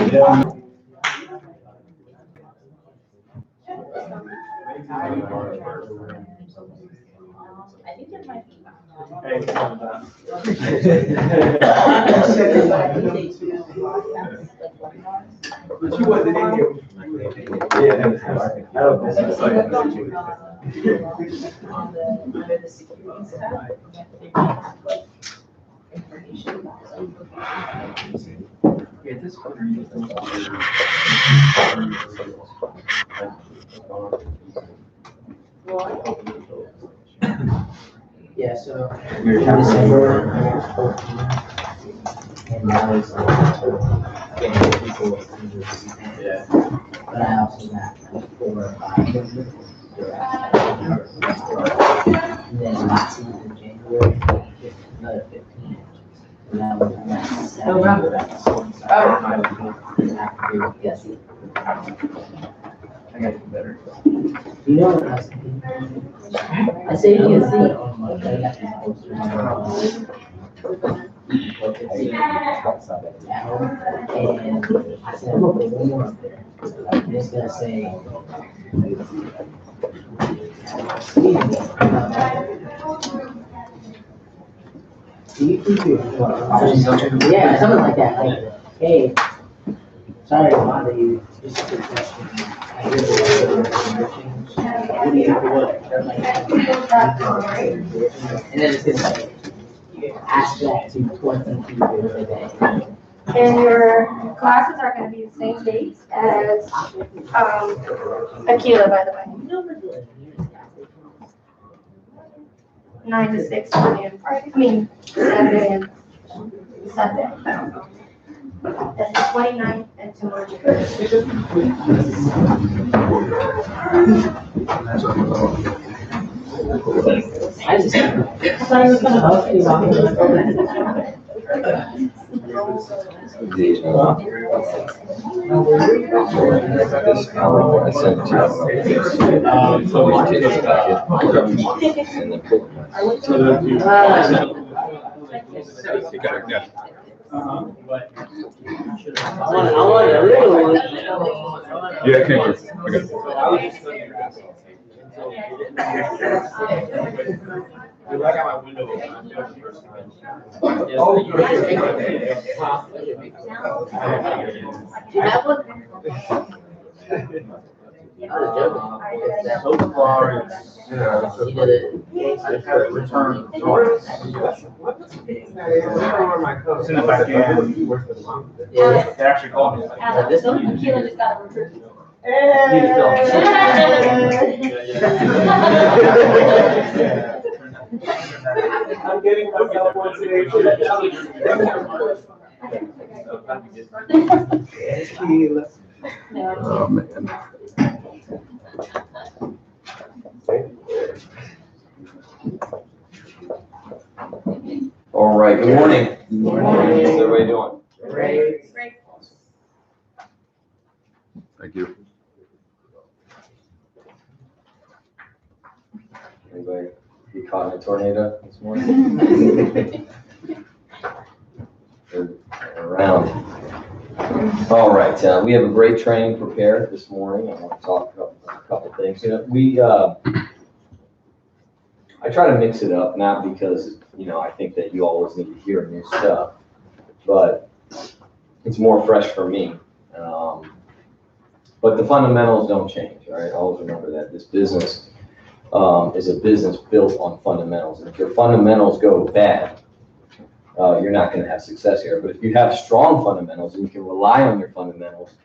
I think it might be. But she wasn't in here. Under the securities tab. Yeah, this one. Yeah, so in December, I was 14, and now it's getting people. Yeah. But I also got like 4 or 5. And then last month in January, another 15. And now I'm at 7. Oh, wow. Yes. I gotta do better. You know what I was thinking? I say you can see. And I said, I'm just gonna say. Yeah, something like that. Like, hey, sorry to bother you. Just a quick question. I hear the what do you have to work? And then it's gonna say, ask that to 20 people a day. And your classes are gonna be the same dates as, Aquila, by the way. 9 to 6 Monday and Friday, Saturday and Sunday. That's the 29th and tomorrow. I just thought you were gonna help me out. I sent it to you. I want a little one. Yeah, thank you. I got my window open. Do you have one? So far, it's, You did it. I have to return. Send it back in. Yeah. They actually called me. This one? Aquila just got a recruit. I'm getting myself one today. Oh, man. All right, good morning. Good morning. How's everybody doing? Great. Thank you. Anybody get caught in a tornado this morning? They're around. All right, we have a great training prepared this morning. I want to talk about a couple things. You know, I try to mix it up, not because, I think that you always need to hear new stuff, but it's more fresh for me. But the fundamentals don't change, right? Always remember that this business is a business built on fundamentals. And if your fundamentals go bad, you're not going to have success here. But if you have strong fundamentals and you can rely on your fundamentals,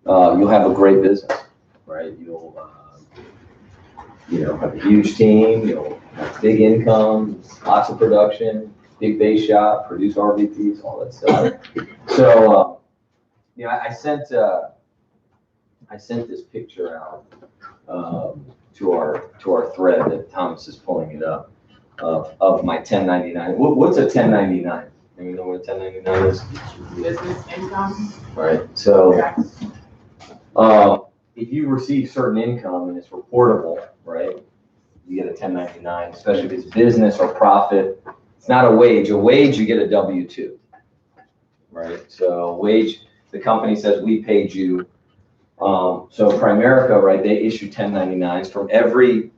you'll have a great business, right? You'll have a huge team, you'll have big income, lots of production, big base shop, produce RVPs, all that stuff. So, I sent this picture out to our thread that Thomas is pulling it up of my 1099. What's a 1099? You know what a 1099 is? Business income. Right. So if you receive certain income and it's reportable, right, you get a 1099, especially if it's business or profit. It's not a wage. A wage, you get a W-2, right? So wage, the company says, we paid you. So Primerica, right, they issue 1099s from every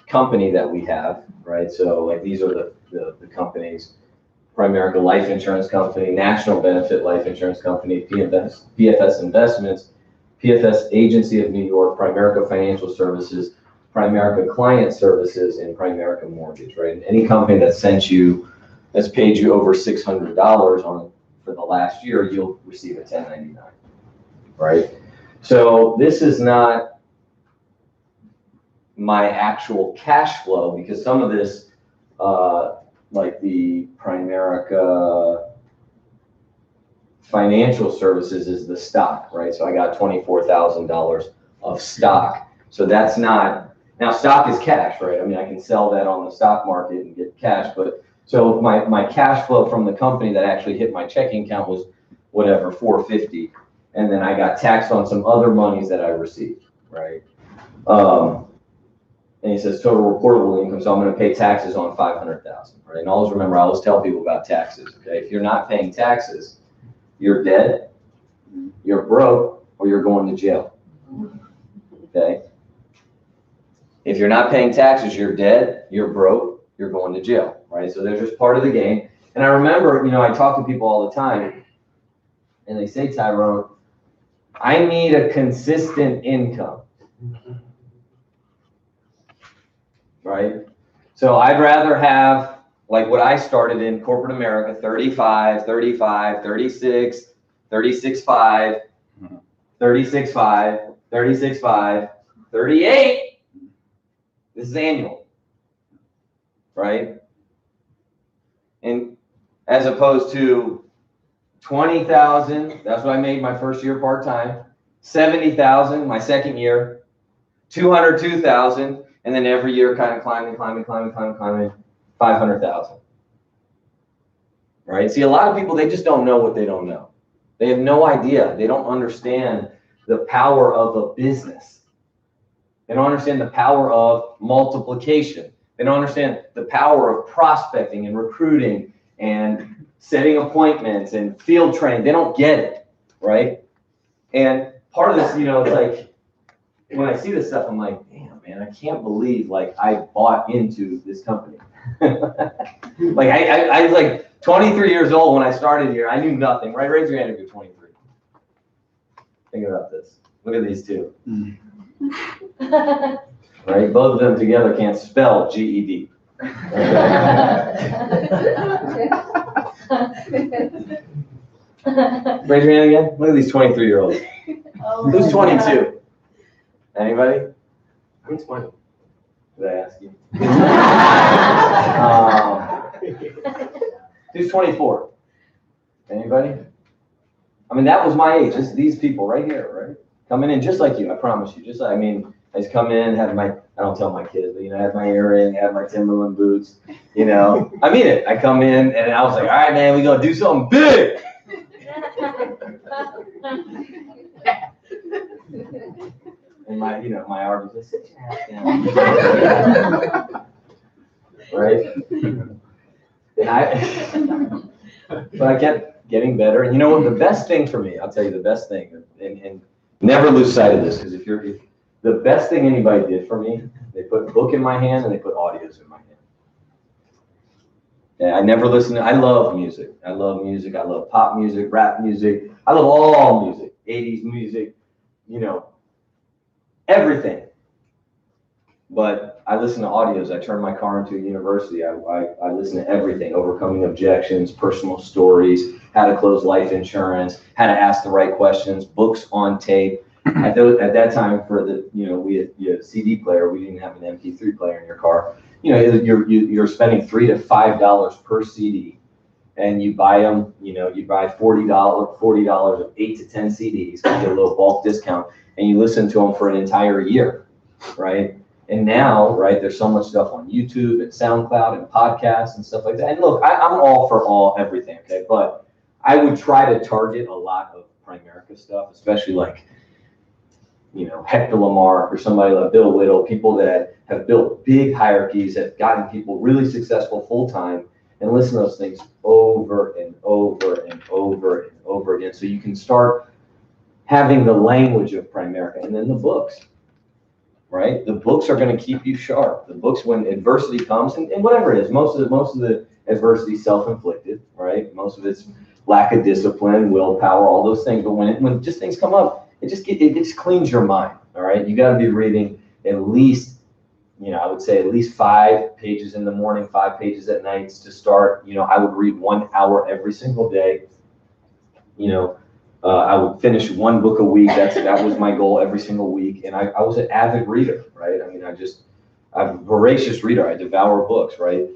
company that we have, right? So like these are the companies: Primerica Life Insurance Company, National Benefit Life Insurance Company, PFS Investments, PFS Agency of New York, Primerica Financial Services, Primerica Client Services, and Primerica Mortgage, right? And any company that sent you, that's paid you over $600 for the last year, you'll receive a 1099, right? So this is not my actual cash flow, because some of this, like the Primerica Financial Services is the stock, right? So I got $24,000 of stock. So that's not, now stock is cash, right? I mean, I can sell that on the stock market and get cash, but so my cash flow from the company that actually hit my checking account was whatever, $450. And then I got taxed on some other monies that I received, right? And he says total reportable income, so I'm going to pay taxes on $500,000, right? And always remember, I always tell people about taxes, okay? If you're not paying taxes, you're dead, you're broke, or you're going to jail, okay? If you're not paying taxes, you're dead, you're broke, you're going to jail, right? So they're just part of the game. And I remember, I talk to people all the time, and they say, Tyrone, I need a consistent income. Right? So I'd rather have, like what I started in corporate America, 35, 35, 36, 36.5, 36.5, 36.5, 38. This is annual, right? And as opposed to 20,000, that's what I made my first year part-time, 70,000 my second year, 202,000, and then every year kind of climbing, 500,000. Right? See, a lot of people, they just don't know what they don't know. They have no idea. They don't understand the power of a business. They don't understand the power of multiplication. They don't understand the power of prospecting and recruiting and setting appointments and field training. They don't get it, right? And part of this, it's like, when I see this stuff, I'm like, damn, man, I can't believe, like, I bought into this company. Like, I was like 23 years old when I started here. I knew nothing, right? Raise your hand if you're 23. Think about this. Look at these two. Right? Both of them together can't spell GED. Raise your hand again. Look at these 23-year-olds. Who's 22? Anybody? I'm 20. Did I ask you? Who's 24? Anybody? I mean, that was my age. These people right here, right? Coming in just like you, I promise you. I just come in, have I don't tell my kids, but, have my earring, have my Timberland boots, I mean it. I come in and I was like, all right, man, we gonna do something big. And my art was just sit your ass down. Right? And but I kept getting better. And you know what? The best thing for me, I'll tell you the best thing, and never lose sight of this, because if the best thing anybody did for me, they put a book in my hand and they put audios in my hand. And I never listened I love music. I love music. I love pop music, rap music. I love all music, 80s music, everything. But I listen to audios. I turn my car into a university. I listen to everything: overcoming objections, personal stories, how to close life insurance, how to ask the right questions, books on tape. At that time, for we had a CD player. We didn't have an MP3 player in your car. You're spending $3 to $5 per CD, and you buy them. You buy $40 of 8 to 10 CDs, get a little bulk discount, and you listen to them for an entire year, right? And now, right, there's so much stuff on YouTube and SoundCloud and podcasts and stuff like that. And look, I'm all for everything, okay? But I would try to target a lot of Primerica stuff, especially like, Hector Lamarck or somebody like Bill Whittle, people that have built big hierarchies, have gotten people really successful full-time, and listen to those things over and over and over and over again. So you can start having the language of Primerica. And then the books, right? The books are going to keep you sharp. The books, when adversity comes, and whatever it is, most of the adversity is self-inflicted, right? Most of it's lack of discipline, willpower, all those things. But when just things come up, it just cleans your mind, all right? You got to be reading at least, I would say at least 5 pages in the morning, 5 pages at night to start. I would read 1 hour every single day. I would finish 1 book a week. That was my goal every single week. And I was an avid reader, right? I mean, I'm a voracious reader. I devour books, right?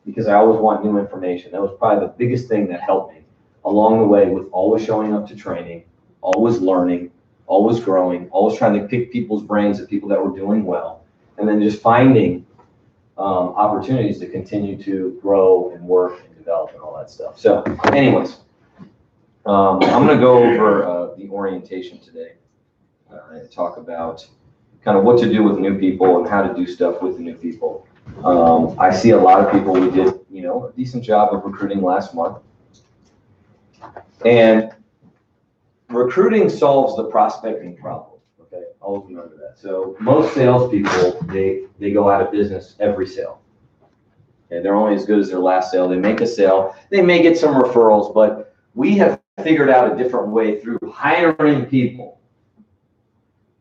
Because I always want new information. That was probably the biggest thing that helped me along the way, with always showing up to training, always learning, always growing, always trying to pick people's brains of people that were doing well, and then just finding opportunities to continue to grow and work and develop and all that stuff. So anyways, I'm going to go over the orientation today and talk about kind of what to do with new people and how to do stuff with the new people. I see a lot of people. We did, a decent job of recruiting last month. And recruiting solves the prospecting problem. Okay, always remember that. So most salespeople, they go out of business every sale. Okay, they're only as good as their last sale. They make a sale. They may get some referrals, but we have figured out a different way through hiring people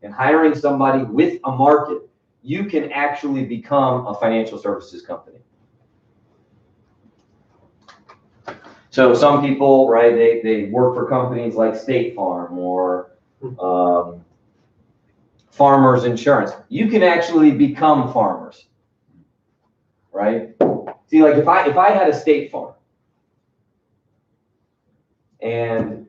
and hiring somebody with a market. You can actually become a financial services company. So some people, right, they work for companies like State Farm or Farmers Insurance. You can actually become farmers, right? See, like if I had a State Farm and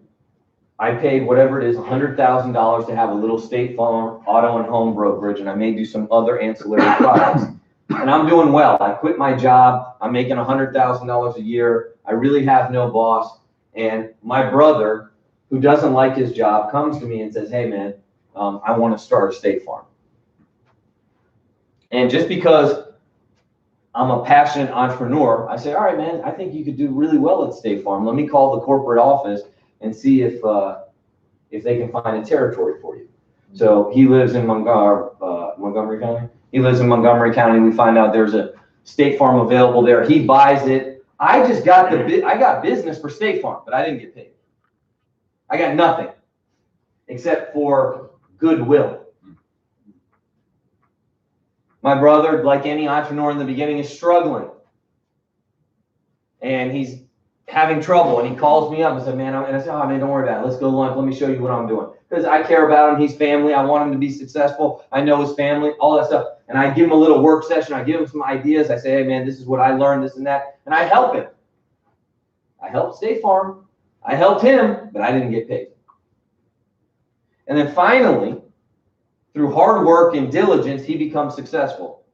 I paid whatever it is, $100,000 to have a little State Farm auto and home brokerage, and I may do some other ancillary products, and I'm doing well. I quit my job. I'm making $100,000 a year. I really have no boss. And my brother, who doesn't like his job, comes to me and says, hey, man, I want to start a State Farm. And just because I'm a passionate entrepreneur, I say, all right, man, I think you could do really well at State Farm. Let me call the corporate office and see if they can find a territory for you. So he lives in Montgomery County. He lives in Montgomery County. We find out there's a State Farm available there. He buys it. I got business for State Farm, but I didn't get paid. I got nothing except for goodwill. My brother, like any entrepreneur in the beginning, is struggling. And he's having trouble, and he calls me up and said, man, and I said, oh, man, don't worry about it. Let's go to lunch. Let me show you what I'm doing. Because I care about him. He's family. I want him to be successful. I know his family, all that stuff. And I give him a little work session. I give him some ideas. I say, hey, man, this is what I learned, this and that. And I help him. I helped State Farm. I helped him, but I didn't get paid. And then finally, through hard work and diligence, he becomes successful.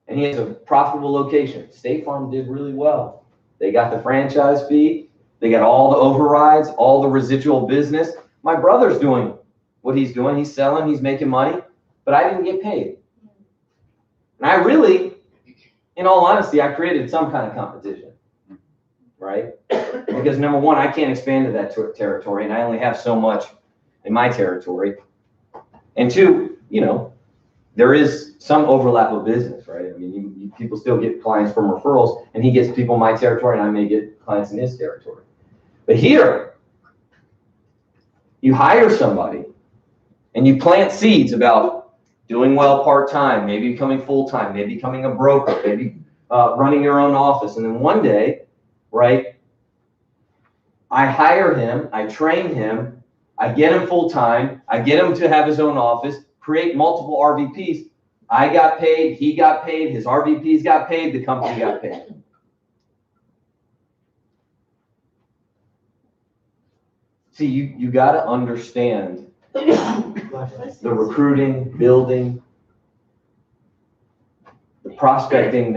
And he has a profitable location. State Farm did really well. They got the franchise fee. They got all the overrides, all the residual business. My brother's doing what he's doing. He's selling, he's making money, but I didn't get paid. And I really, in all honesty, I created some kind of competition, right? Because number one, I can't expand to that territory, and I only have so much in my territory. And two, there is some overlap of business, right? I mean, people still get clients from referrals, and he gets people in my territory, and I may get clients in his territory. But here, you hire somebody, and you plant seeds about doing well part-time, maybe becoming full-time, maybe becoming a broker, maybe running your own office. And then one day, right, I hire him, I train him, I get him full-time, I get him to have his own office, create multiple RVPs. I got paid, he got paid, his RVPs got paid, the company got paid. See, you got to understand the recruiting, building, the prospecting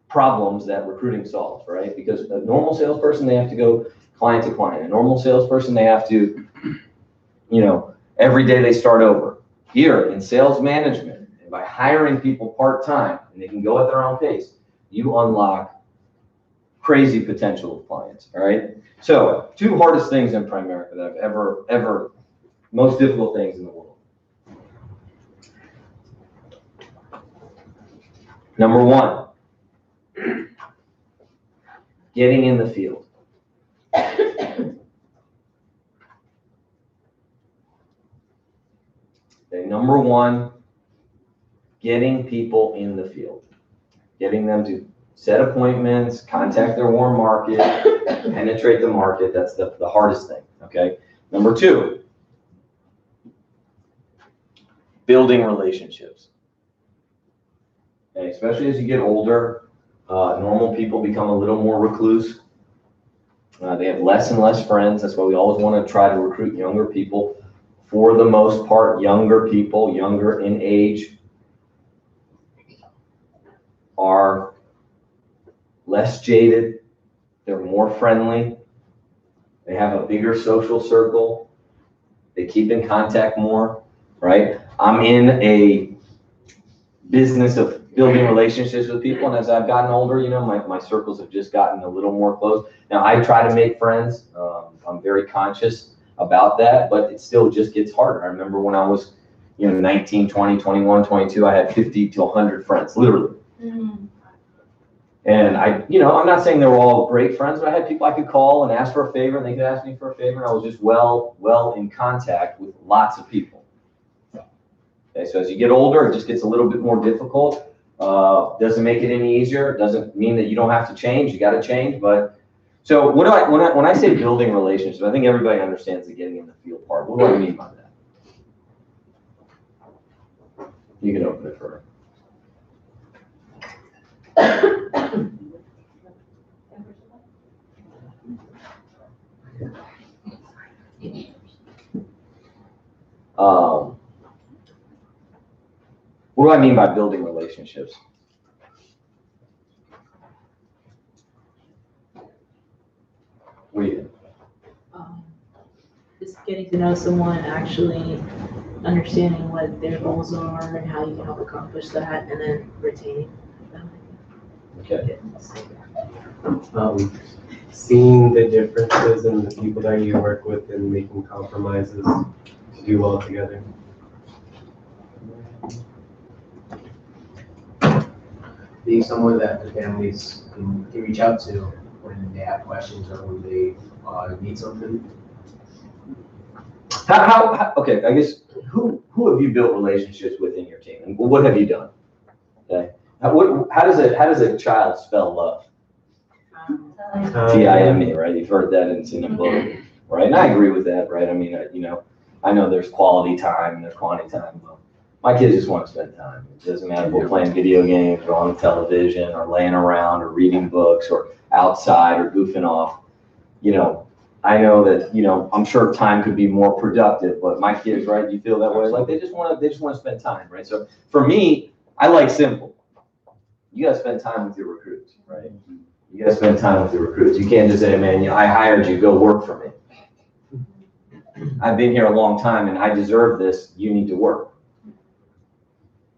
problems that recruiting solves, right? Because a normal salesperson, they have to go client to client. A normal salesperson, they have to, every day they start over. Here in sales management, and by hiring people part-time, and they can go at their own pace, you unlock crazy potential of clients, all right? So, two hardest things in Primerica that I've ever, most difficult things in the world. Number one, getting in the field. Okay, number one, getting people in the field. Getting them to set appointments, contact their warm market, penetrate the market. That's the hardest thing, okay? Number two, building relationships. Okay, especially as you get older, normal people become a little more recluse. They have less and less friends. That's why we always want to try to recruit younger people. For the most part, younger people, younger in age, are less jaded. They're more friendly. They have a bigger social circle. They keep in contact more, right? I'm in a business of building relationships with people, and as I've gotten older, you know, my circles have just gotten a little more close. Now, I try to make friends. I'm very conscious about that, but it still just gets harder. I remember when I was, 19, 20, 21, 22, I had 50 to 100 friends, literally. And I'm not saying they were all great friends, but I had people I could call and ask for a favor, and they could ask me for a favor, and I was just well in contact with lots of people. Okay, so as you get older, it just gets a little bit more difficult. Doesn't make it any easier. Doesn't mean that you don't have to change. You got to change. But so when I say building relationships, I think everybody understands the getting in the field part. What do I mean by that? You can open it for her. What do I mean by building relationships? What do you think? Just getting to know someone, actually understanding what their goals are and how you can help accomplish that, and then retaining them. Okay. Seeing the differences in the people that you work with and making compromises to do well together. Being someone that the families can reach out to when they have questions or when they need something. Okay, I guess, who have you built relationships with in your team, and what have you done? Okay, how does a child spell love? T-I-M-E, right? You've heard that and seen a book, right? And I agree with that, right? I mean, I know there's quality time and there's quantity time. But my kids just want to spend time. It doesn't matter if we're playing video games or on television or laying around or reading books or outside or goofing off. I know that, I'm sure time could be more productive, but my kids, right? You feel that way? Like they just want to spend time, right? So for me, I like simple. You got to spend time with your recruits, right? You got to spend time with your recruits. You can't just say, man, I hired you, go work for me. I've been here a long time and I deserve this. You need to work,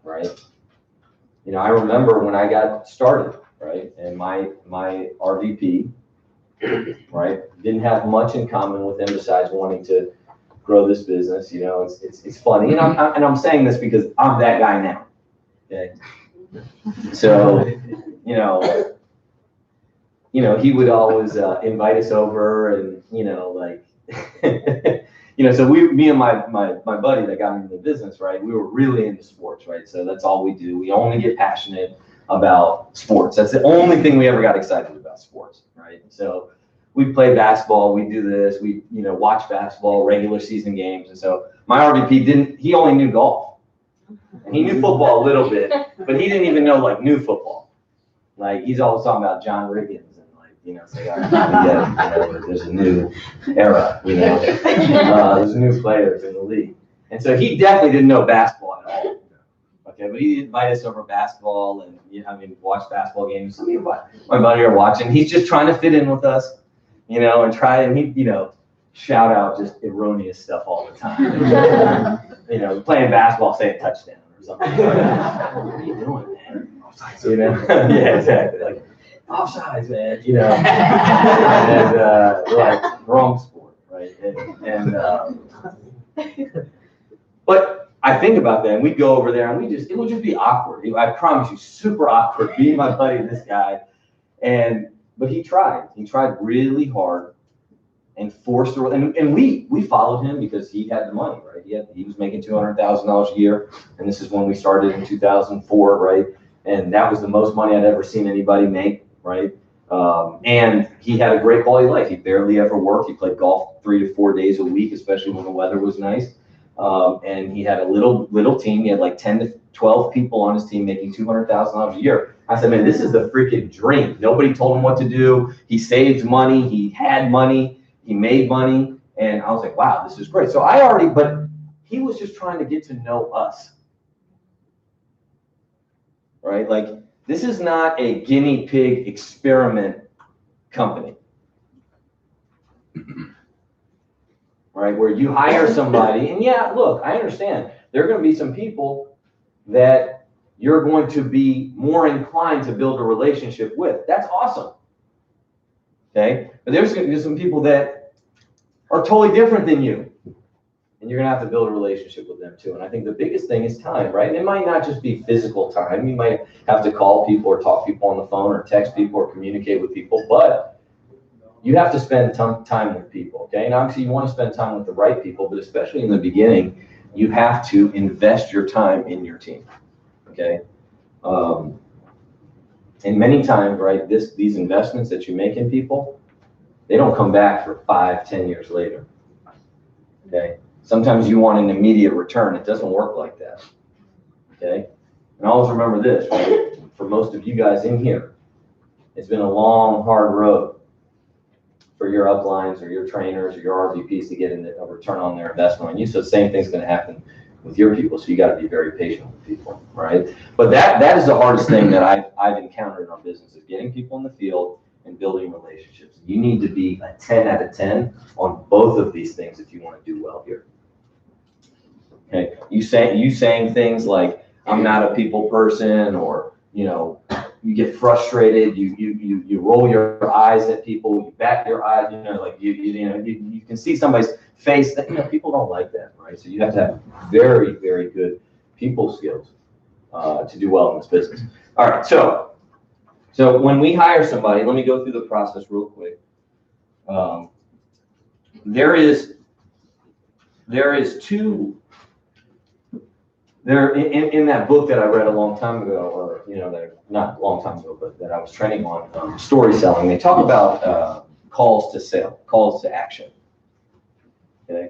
right? I remember when I got started, right? And my RVP, right, didn't have much in common with him besides wanting to grow this business. It's funny, and I'm saying this because I'm that guy now. Okay, so he would always invite us over, and so me and my buddy that got me into the business, right, we were really into sports, right? So that's all we do. We only get passionate about sports. That's the only thing we ever got excited about, sports, right? So we play basketball, we do this, we watch basketball, regular season games, and so my RVP he only knew golf. And he knew football a little bit, but he didn't even know new football. Like he's always talking about John Riggins and say, all right, there's a new era, there's new players in the league. And so he definitely didn't know basketball at all. Okay, but he invited us over basketball and watch basketball games. So me and my buddy are watching. He's just trying to fit in with us, and try and he, shout out just erroneous stuff all the time. Playing basketball, saying touchdown or something. What are you doing, man? You know, yeah, exactly. Like offsides, man. You know, and we're like wrong sport, right? But I think about that, and we'd go over there, and it would just be awkward. I promise you, super awkward. Being my buddy, this guy, but he tried really hard, and forced the, and we followed him because he had the money, right? He was making $200,000 a year, and this is when we started in 2004, right? And that was the most money I'd ever seen anybody make, right? And he had a great quality of life. He barely ever worked. He played golf 3 to 4 days a week, especially when the weather was nice. And he had a little team. He had like 10 to 12 people on his team making $200,000 a year. I said, man, this is the freaking dream. Nobody told him what to do. He saved money. He had money. He made money. And I was like, wow, this is great. So but he was just trying to get to know us. Right? Like, this is not a guinea pig experiment company. Right? Where you hire somebody, and yeah, look, I understand. There are going to be some people that you're going to be more inclined to build a relationship with. That's awesome. Okay? But there's going to be some people that are totally different than you. And you're going to have to build a relationship with them too. And I think the biggest thing is time, right? And it might not just be physical time. You might have to call people or talk to people on the phone or text people or communicate with people, but you have to spend time with people, okay? And obviously you want to spend time with the right people, but especially in the beginning, you have to invest your time in your team, okay? And many times, right, these investments that you make in people, they don't come back for 5, 10 years later, okay? Sometimes you want an immediate return. It doesn't work like that, okay? And always remember this, right? For most of you guys in here, it's been a long, hard road for your uplines or your trainers or your RVPs to get a return on their investment on you. So the same thing's going to happen with your people. So you got to be very patient with people, right? But that is the hardest thing that I've encountered in our business, is getting people in the field and building relationships. You need to be a 10 out of 10 on both of these things if you want to do well here. Okay, you saying things like, I'm not a people person, or, you know, you get frustrated, you roll your eyes at people, you bat your eyes, you know, like you can see somebody's face that, you know, people don't like that, right? So you have to have very, very good people skills to do well in this business. All right, so when we hire somebody, let me go through the process real quick. In that book that I read a long time ago, or, you know, not a long time ago, but that I was training on, story selling, they talk about calls to sale, calls to action. Okay,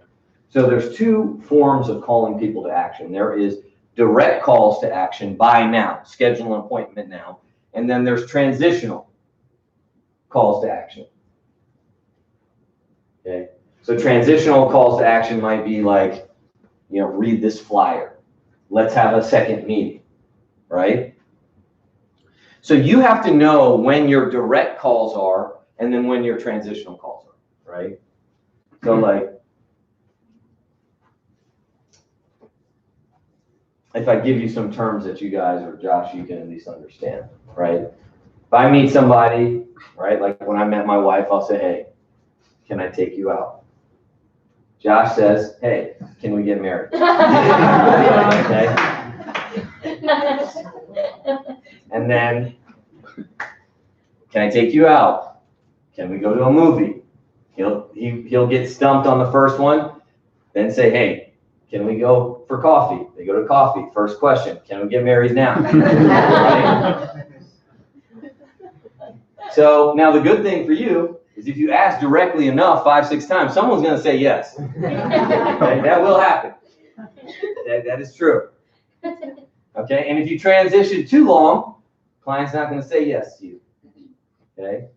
so there's 2 forms of calling people to action. There is direct calls to action, buy now, schedule an appointment now, and then there's transitional calls to action. Okay, so transitional calls to action might be like, you know, read this flyer. Let's have a second meeting, right? So you have to know when your direct calls are and then when your transitional calls are, right? So like, if I give you some terms that you guys, or Josh, you can at least understand, right? If I meet somebody, right, like when I met my wife, I'll say, hey, can I take you out? Josh says, hey, can we get married? Okay. And then, can I take you out? Can we go to a movie? He'll get stumped on the first one, then say, hey, can we go for coffee? They go to coffee. First question, can we get married now? Right? So now the good thing for you is if you ask directly enough 5, 6 times, someone's going to say yes. Okay, that will happen. That is true. Okay, and if you transition too long, client's not going to say yes to you. Okay,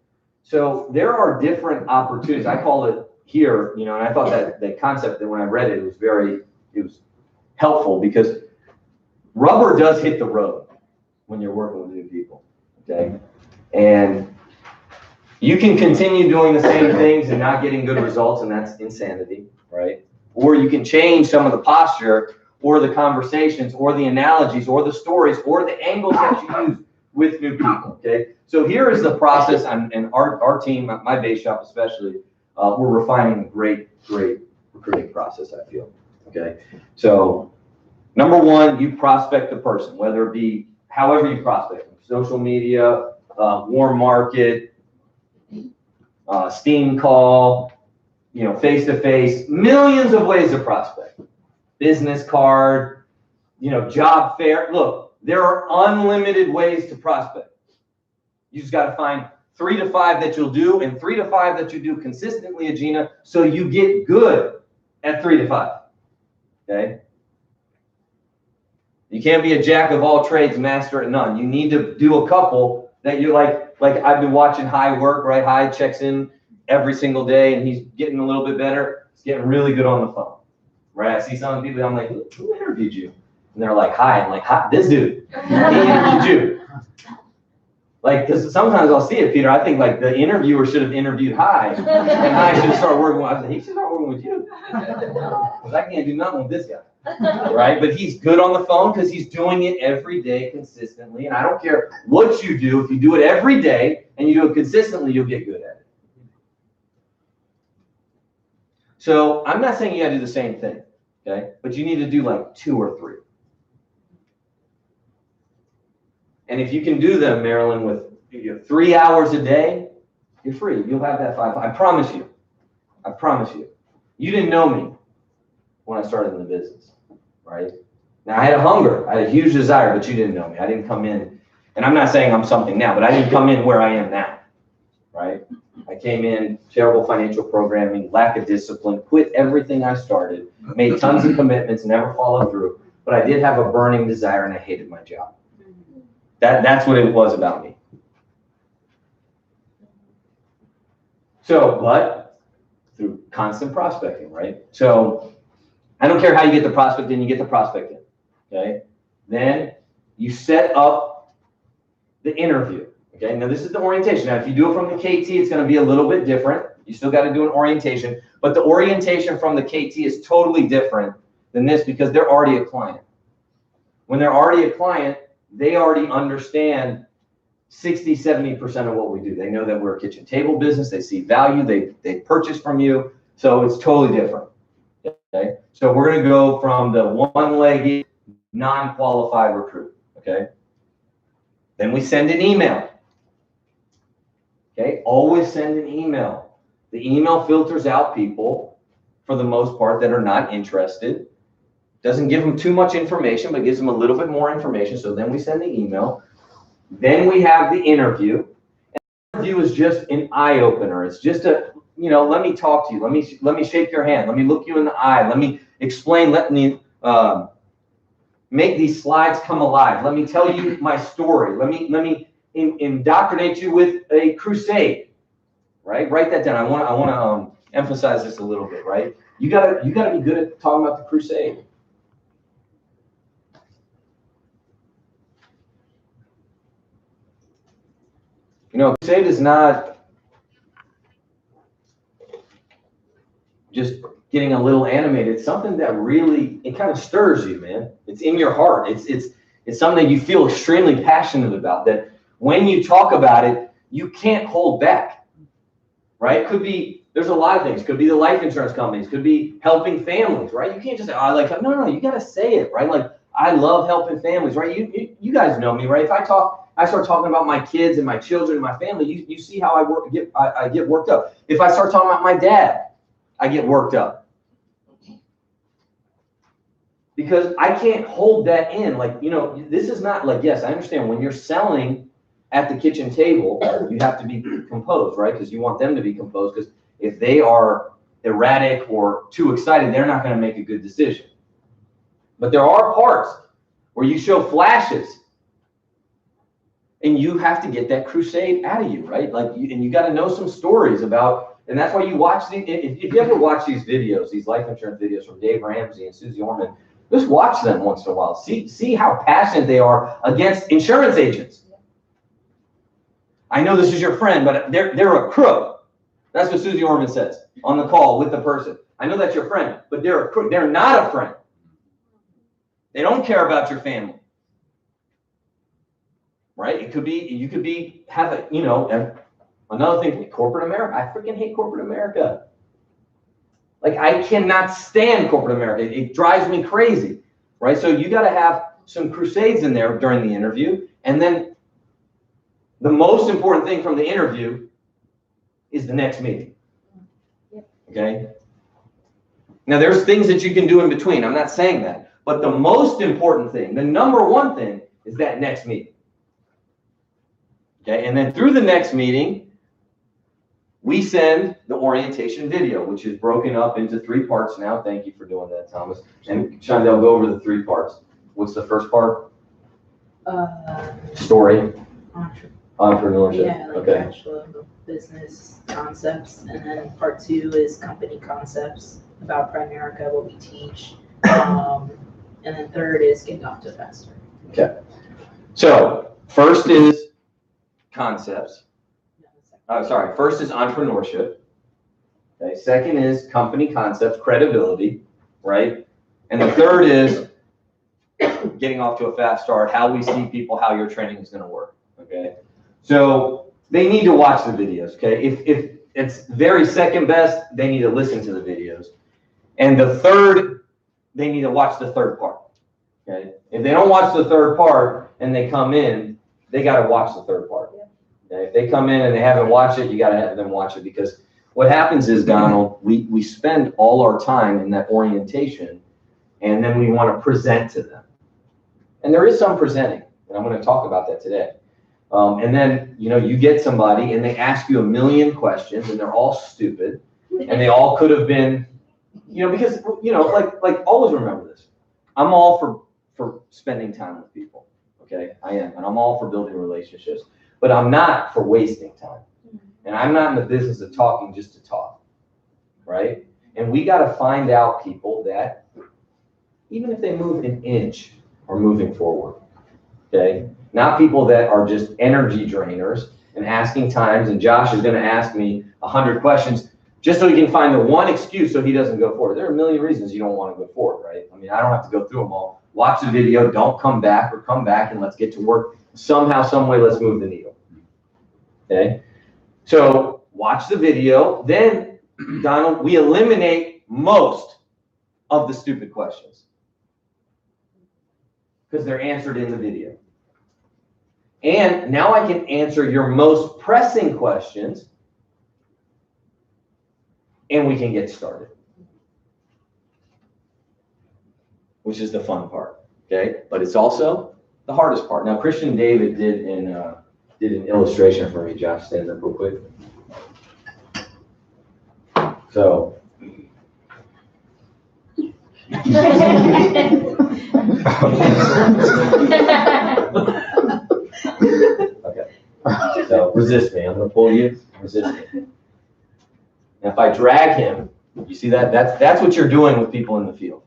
so there are different opportunities. I call it here, you know, and I thought that the concept that when I read it, it was helpful, because rubber does hit the road when you're working with new people. Okay, and you can continue doing the same things and not getting good results, and that's insanity, right? Or you can change some of the posture or the conversations or the analogies or the stories or the angles that you use with new people, okay? So here is the process, and our team, my base shop especially, we're refining a great recruiting process, I feel, okay? So number one, you prospect the person, whether it be however you prospect them, social media, warm market, steam call, face-to-face, millions of ways to prospect. Business card, job fair. Look, there are unlimited ways to prospect. You just got to find 3 to 5 that you'll do and 3 to 5 that you do consistently, Agena, so you get good at 3 to 5, okay? You can't be a jack of all trades, master at none. You need to do a couple that you like I've been watching High work, right? High checks in every single day and he's getting a little bit better. He's getting really good on the phone, right? I see some people, I'm like, who interviewed you? And they're like, hi. I'm like, hi, this dude, he interviewed you. Like, because sometimes I'll see it, Peter. I think like the interviewer should have interviewed High, and High should start working with. I said, he should start working with you, because I can't do nothing with this guy, right? But he's good on the phone because he's doing it every day consistently. And I don't care what you do. If you do it every day and you do it consistently, you'll get good at it. So I'm not saying you got to do the same thing, okay? But you need to do like 2 or 3. And if you can do them, Marilyn, with 3 hours a day, you're free. You'll have that 5. I promise you. I promise you. You didn't know me when I started in the business, right? Now, I had a hunger. I had a huge desire, but you didn't know me. I didn't come in, and I'm not saying I'm something now, but I didn't come in where I am now, right? I came in, terrible financial programming, lack of discipline, quit everything I started, made tons of commitments, never followed through. But I did have a burning desire, and I hated my job. That's what it was about me. So, but through constant prospecting, right? So I don't care how you get the prospect in, you get the prospect in, okay? Then you set up the interview, okay? Now this is the orientation. Now if you do it from the KT, it's gonna be a little bit different. You still gotta do an orientation, but the orientation from the KT is totally different than this because they're already a client. When they're already a client, they already understand 60, 70% of what we do. They know that we're a kitchen table business. They see value. They purchase from you. So it's totally different. Okay. So we're going to go from the one-legged, non-qualified recruit. Okay. Then we send an email. Okay. Always send an email. The email filters out people, for the most part, that are not interested. Doesn't give them too much information, but gives them a little bit more information. So then we send the email. Then we have the interview. And the interview is just an eye opener. It's just a, let me talk to you. Let me shake your hand. Let me look you in the eye. Let me explain. Let me make these slides come alive. Let me tell you my story. Let me indoctrinate you with a crusade. Right? Write that down. I want to emphasize this a little bit. Right? You gotta be good at talking about the crusade. Crusade is not just getting a little animated. It's something that really, it kind of stirs you, man. It's in your heart. It's something that you feel extremely passionate about, that when you talk about it, you can't hold back, right? There's a lot of things. Could be the life insurance companies, could be helping families, right? You can't just say, no, you got to say it, right? Like, I love helping families, right? You guys know me, right? If I start talking about my kids and my children and my family, you see how I get worked up. If I start talking about my dad, I get worked up. Because I can't hold that in. Like, this is not like, yes, I understand when you're selling at the kitchen table, you have to be composed, right? Because you want them to be composed, because if they are erratic or too excited, they're not going to make a good decision. But there are parts where you show flashes, and you have to get that crusade out of you, right? And you got to know some stories about, and that's why you watch if you ever watch these videos, these life insurance videos from Dave Ramsey and Susie Orman, just watch them once in a while. See how passionate they are against insurance agents. I know this is your friend, but they're a crook. That's what Susie Orman says on the call with the person. I know that's your friend, but they're a crook. They're not a friend. They don't care about your family. right? It could be, you could be, have a, you know, and another thing, corporate America. I freaking hate corporate America. Like, I cannot stand corporate America. It drives me crazy, right? So you got to have some crusades in there during the interview. And then the most important thing from the interview is the next meeting. Okay? Now, there's things that you can do in between. I'm not saying that. But the most important thing, the number one thing, is that next meeting. Okay? And then through the next meeting, we send the orientation video, which is broken up into 3 parts now. Thank you for doing that, Thomas. And Shondell, go over the 3 parts. What's the first part? Story. Entrepreneurship. Yeah, like Okay. actual business concepts. And then part 2 is company concepts about Primerica, what we teach. And then third is getting off to a fast start. Okay. So first is concepts. First is entrepreneurship. Okay. Second is company concepts, credibility, right? And the third is getting off to a fast start, how we see people, how your training is going to work. Okay. So they need to watch the videos. Okay. If it's very second best, they need to listen to the videos. And the third, they need to watch the third part. Okay. If they don't watch the third part and they come in, they got to watch the third part. Okay? If they come in and they haven't watched it, you got to have them watch it, because what happens is, Donald, we spend all our time in that orientation, and then we want to present to them. And there is some presenting, and I'm going to talk about that today. And then, you know, you get somebody and they ask you a million questions, and they're all stupid, and they all could have been, you know, because, you know, like always remember this. I'm all for spending time with people. Okay, I am, and I'm all for building relationships, but I'm not for wasting time. And I'm not in the business of talking just to talk, right? And we got to find out people that, even if they move an inch, are moving forward. Okay, not people that are just energy drainers and asking times. And Josh is going to ask me 100 questions just so he can find the one excuse so he doesn't go forward. There are a million reasons you don't want to go forward, right? I mean, I don't have to go through them all. Watch the video, don't come back, or come back and let's get to work. Somehow, some way, let's move the needle. Okay? So watch the video. Then, Donald, we eliminate most of the stupid questions because they're answered in the video. And now I can answer your most pressing questions, and we can get started, which is the fun part, okay? But it's also the hardest part. Now, Christian David did an illustration for me. Josh, stand up real quick. So, okay. So resist me. I'm going to pull you. Resist me. And if I drag him, you see that? That's what you're doing with people in the field.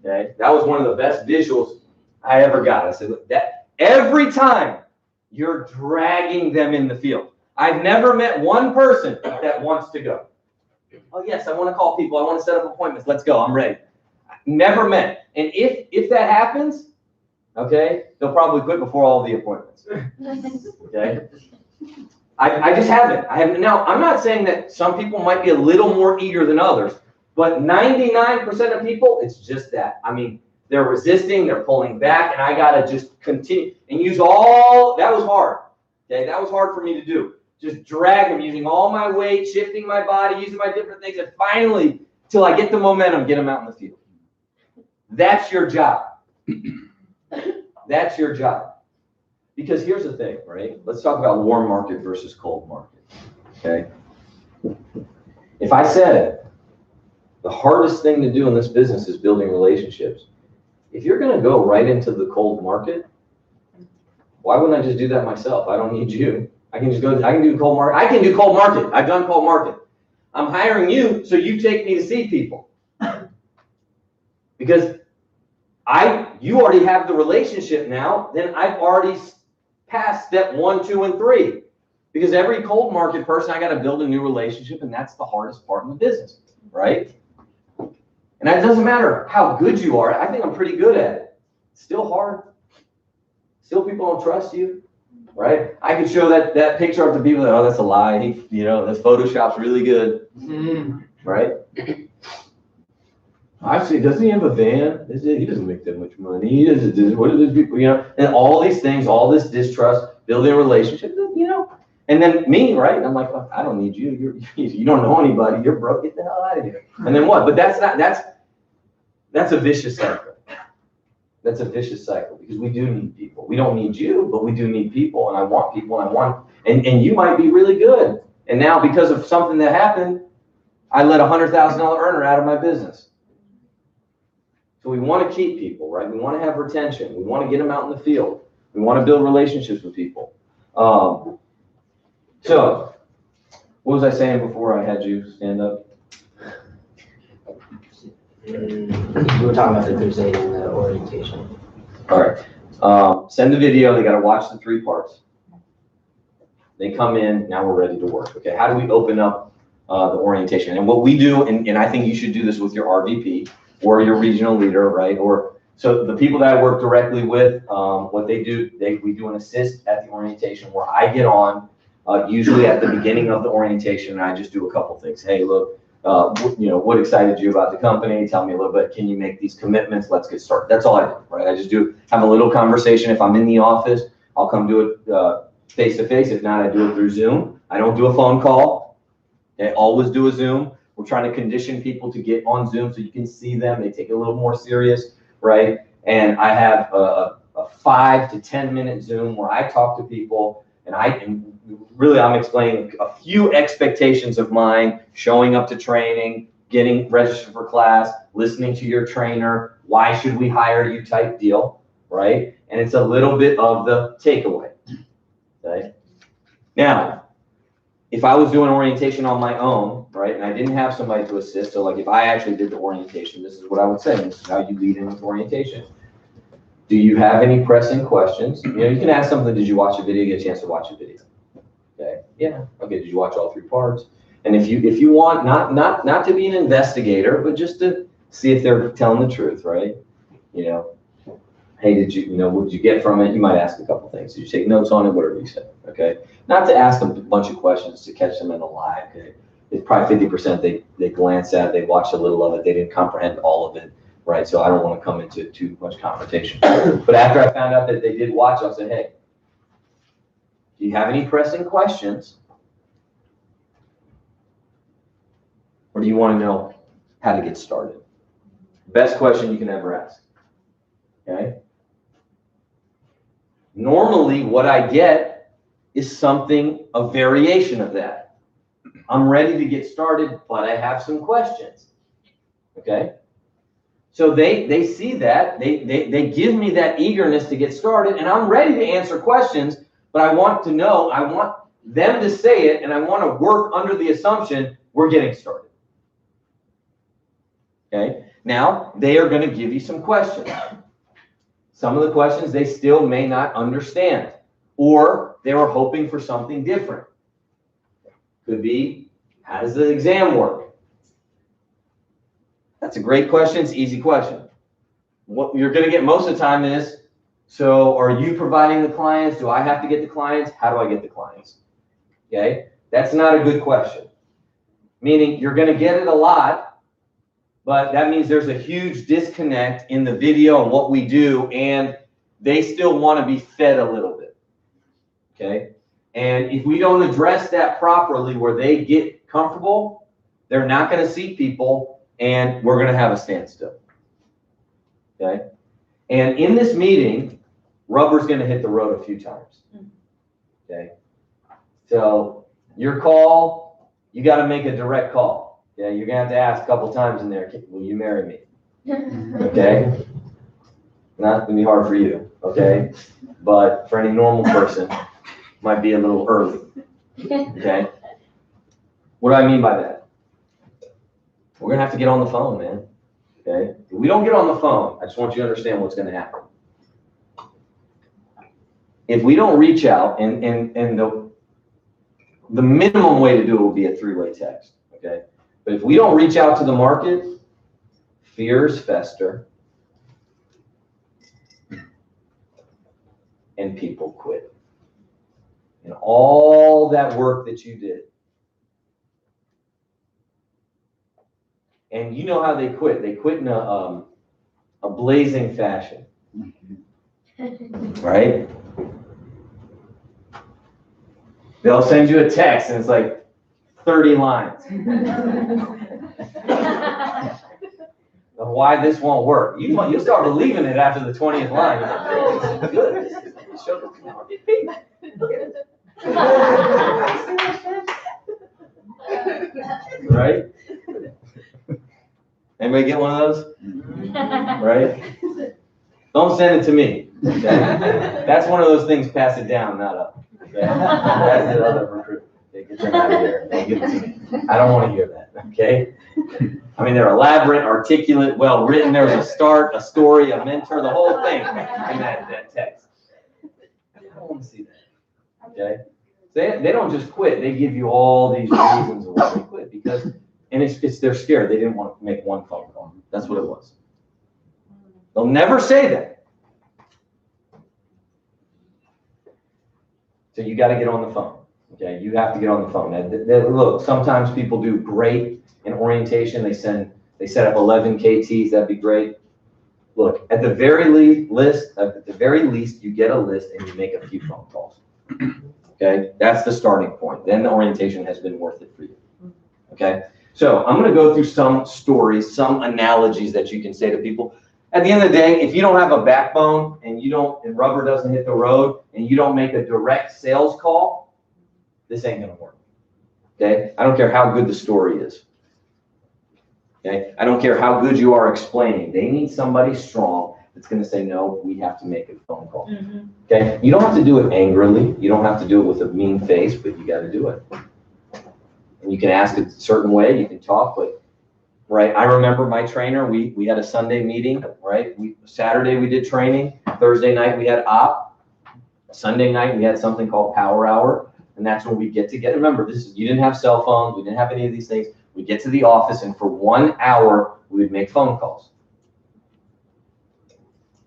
Okay, that was one of the best visuals I ever got. I said, look, that every time you're dragging them in the field. I've never met one person that wants to go. Oh yes, I want to call people. I want to set up appointments. Let's go. I'm ready. Never met. And if that happens, okay, they'll probably quit before all the appointments. Okay. I just haven't. I haven't. Now, I'm not saying that some people might be a little more eager than others, but 99% of people, it's just that. I mean, they're resisting, they're pulling back, and I got to just continue and use all, that was hard. Okay, that was hard for me to do. Just drag them using all my weight, shifting my body, using my different things, and finally, till I get the momentum, get them out in the field. That's your job. That's your job. Because here's the thing, right? Let's talk about warm market versus cold market, okay? If I said the hardest thing to do in this business is building relationships, if you're going to go right into the cold market, why wouldn't I just do that myself? I don't need you. I can just go, I can do cold market. I can do cold market. I've done cold market. I'm hiring you so you take me to see people. Because you already have the relationship now, then I've already past step 1, 2, and 3. Because every cold market person, I got to build a new relationship, and that's the hardest part in the business, right? And it doesn't matter how good you are. I think I'm pretty good at it. It's still hard. Still people don't trust you. right? I could show that picture up to people that, oh, that's a lie. This Photoshop's really good, right? Actually, doesn't he have a van? He doesn't make that much money. He doesn't do, what are those people, and all these things, all this distrust, building a relationship, and then me, right? I'm like, well, I don't need you. You don't know anybody. You're broke. Get the hell out of here. And then what? But that's a vicious cycle. That's a vicious cycle because we do need people. We don't need you, but we do need people. And I want people and you might be really good. And now because of something that happened, I let a $100,000 earner out of my business. So we want to keep people, right? We want to have retention. We want to get them out in the field. We want to build relationships with people. So what was I saying before I had you stand up? You were talking about the crusade and the orientation. All right. Send the video. They got to watch the 3 parts. They come in. Now we're ready to work. Okay. How do we open up the orientation? And what we do, and I think you should do this with your RVP or your regional leader, right? So the people that I work directly with, what they do, we do an assist at the orientation where I get on, usually at the beginning of the orientation, and I just do a couple things. Hey, look, what excited you about the company? Tell me a little bit. Can you make these commitments? Let's get started. That's all I do, right? I just have a little conversation. If I'm in the office, I'll come do it face to face. If not, I do it through Zoom. I don't do a phone call. Okay, always do a Zoom. We're trying to condition people to get on Zoom so you can see them. They take it a little more serious, right? And I have a 5 to 10 minute Zoom where I talk to people and I'm explaining a few expectations of mine, showing up to training, getting registered for class, listening to your trainer, why should we hire you type deal, right? And it's a little bit of the takeaway, okay? Now, if I was doing orientation on my own, right, and I didn't have somebody to assist, so like if I actually did the orientation, this is what I would say, and this is how you lead in with orientation. Do you have any pressing questions? You can ask something, did you watch the video, get a chance to watch the video? Okay, yeah, okay, did you watch all 3 parts? And if you want, not to be an investigator, but just to see if they're telling the truth, right? Hey, what did you get from it? You might ask a couple things. Did you take notes on it? Whatever you said, okay? Not to ask them a bunch of questions to catch them in a lie, okay? It's probably 50% they glance at, they watched a little of it, they didn't comprehend all of it, right? So I don't want to come into too much confrontation. But after I found out that they did watch, I'll say, hey, do you have any pressing questions? Or do you want to know how to get started? Best question you can ever ask, okay? Normally, what I get is a variation of that. I'm ready to get started, but I have some questions, okay? So they see that, they give me that eagerness to get started, and I'm ready to answer questions, but I want them to say it, and I want to work under the assumption we're getting started, okay? Now, they are going to give you some questions. Some of the questions they still may not understand, or they were hoping for something different. Could be, how does the exam work? That's a great question. It's an easy question. What you're going to get most of the time is, so are you providing the clients? Do I have to get the clients? How do I get the clients? Okay, that's not a good question. Meaning you're going to get it a lot, but that means there's a huge disconnect in the video and what we do, and they still want to be fed a little bit, okay? And if we don't address that properly where they get comfortable, they're not going to see people, and we're going to have a standstill, okay? And in this meeting, rubber's going to hit the road a few times, okay? So your call, you got to make a direct call. Yeah, you're gonna have to ask a couple times in there, will you marry me? Okay? Not gonna be hard for you, okay? But for any normal person, might be a little early. Okay? What do I mean by that? We're gonna have to get on the phone, man. Okay? If we don't get on the phone, I just want you to understand what's gonna happen. If we don't reach out, and the minimum way to do it will be a 3-way text, okay? But if we don't reach out to the market, fears fester and people quit. and all that work that you did. And you know how they quit. They quit in a blazing fashion, right? They'll send you a text and it's like 30 lines. Why this won't work. You start believing it after the 20th line. You're like, oh, this is good. This show doesn't now get paid. Look at it. Right? Anybody get one of those? Right? Don't send it to me. Okay? That's one of those things, pass it down, not up. Okay? That's the other recruit. They get them out of here. Don't give it to me. I don't want to hear that. Okay? I mean, they're elaborate, articulate, well written. There's a start, a story, a mentor, the whole thing in that text. I don't want to see that. Okay? They don't just quit. They give you all these reasons why they quit because, and it's they're scared. They didn't want to make one phone call. That's what it was. They'll never say that. So you got to get on the phone. Okay, you have to get on the phone. Look, sometimes people do great in orientation. They set up 11 KTs. That'd be great. Look, at the very least, you get a list and you make a few phone calls. Okay, that's the starting point. Then the orientation has been worth it for you. Okay, so I'm going to go through some stories, some analogies that you can say to people. At the end of the day, if you don't have a backbone and and rubber doesn't hit the road and you don't make a direct sales call, this ain't gonna work. Okay? I don't care how good the story is. Okay? I don't care how good you are explaining. They need somebody strong that's gonna say, no, we have to make a phone call. Mm-hmm. Okay? You don't have to do it angrily. You don't have to do it with a mean face, but you gotta do it. And you can ask it a certain way, you can talk, but right, I remember my trainer, we had a Sunday meeting, right? Saturday we did training, Thursday night we had op, Sunday night we had something called power hour. And that's when we get together. Remember, you didn't have cell phones. We didn't have any of these things. We'd get to the office, and for 1 hour, we would make phone calls.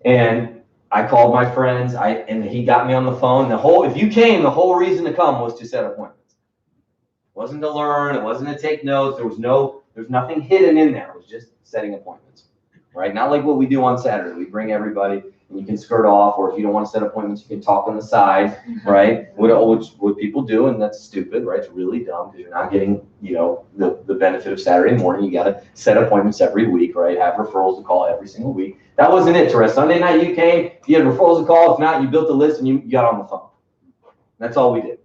And I called my friends, and he got me on the phone. If you came, the whole reason to come was to set appointments. It wasn't to learn. It wasn't to take notes. There's nothing hidden in there. It was just setting appointments, right? Not like what we do on Saturday. We bring everybody. And you can skirt off, or if you don't want to set appointments, you can talk on the side, right? What people do, and that's stupid, right? It's really dumb because you're not getting, the benefit of Saturday morning. You got to set appointments every week, right? Have referrals to call every single week. That wasn't it, Teresa. Sunday night you came, you had referrals to call. If not, you built a list and you got on the phone. That's all we did.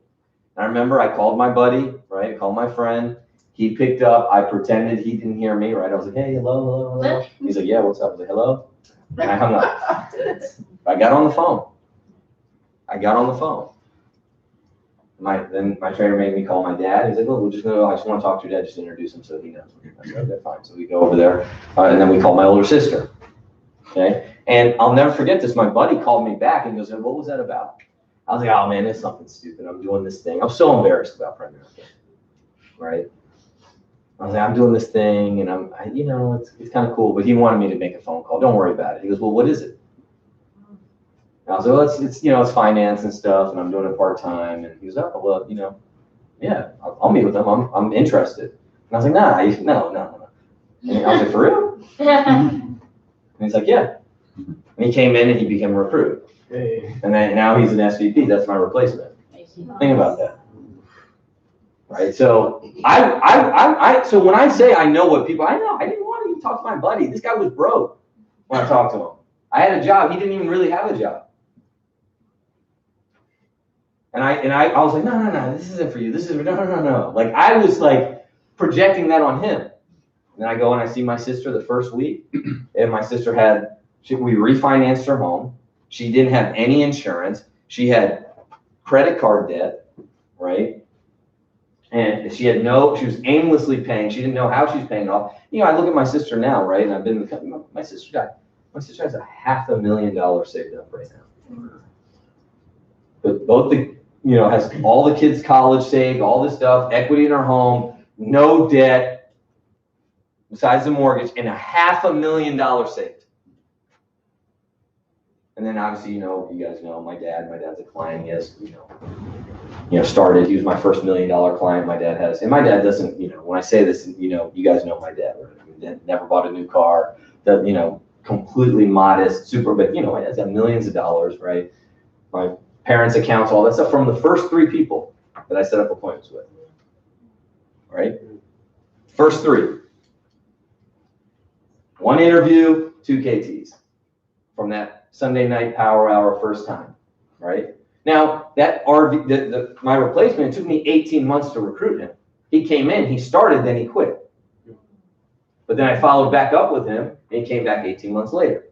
And I remember I called my buddy, right? I called my friend. He picked up. I pretended he didn't hear me, right? I was like, hey, hello. He's like, yeah, what's up? I was like, hello. And I hung up. I got on the phone. Then my trainer made me call my dad. He's like, look, I just want to talk to your dad, just introduce him so he knows. I said, okay, fine. So we go over there, and then we call my older sister. Okay? And I'll never forget this. My buddy called me back and goes, what was that about? I was like, oh man, it's something stupid. I'm doing this thing. I'm so embarrassed about Primerica. Right? I was like, I'm doing this thing, and it's kind of cool, but he wanted me to make a phone call. Don't worry about it. He goes, well, what is it? And I was like, well, it's finance and stuff, and I'm doing it part-time. And he goes, oh, well, yeah, I'll meet with them. I'm interested. And I was like, no. And I was like, for real? And he's like, yeah. And he came in and he became a recruit. Hey. And then now he's an SVP. That's my replacement. Think about that. Right, so so when I say I know what people, I didn't want to even talk to my buddy. This guy was broke when I talked to him. I had a job. He didn't even really have a job. And I was like, no, this isn't for you. This is no. Like I was like projecting that on him. And then I go and I see my sister the first week, and my sister we refinanced her home. She didn't have any insurance. She had credit card debt, right? And she was aimlessly paying. She didn't know how she was paying it off. I look at my sister now, right? And I've been my sister has $500,000 saved up right now. But has all the kids' college saved, all this stuff, equity in her home, no debt, besides the mortgage, and $500,000 saved. And then obviously, you guys know my dad's a client. He has, started. He was my first $1 million client my dad has. And my dad doesn't, when I say this, you guys know my dad, right? He never bought a new car, completely modest, super, but my dad's got millions of dollars, right? My parents' accounts, all that stuff from the first 3 people that I set up appointments with, right? First 3. 1 interview, 2 KTs from that Sunday night power hour first time, right? Now, that RV, my replacement, it took me 18 months to recruit him. He came in, he started, then he quit. But then I followed back up with him, and he came back 18 months later.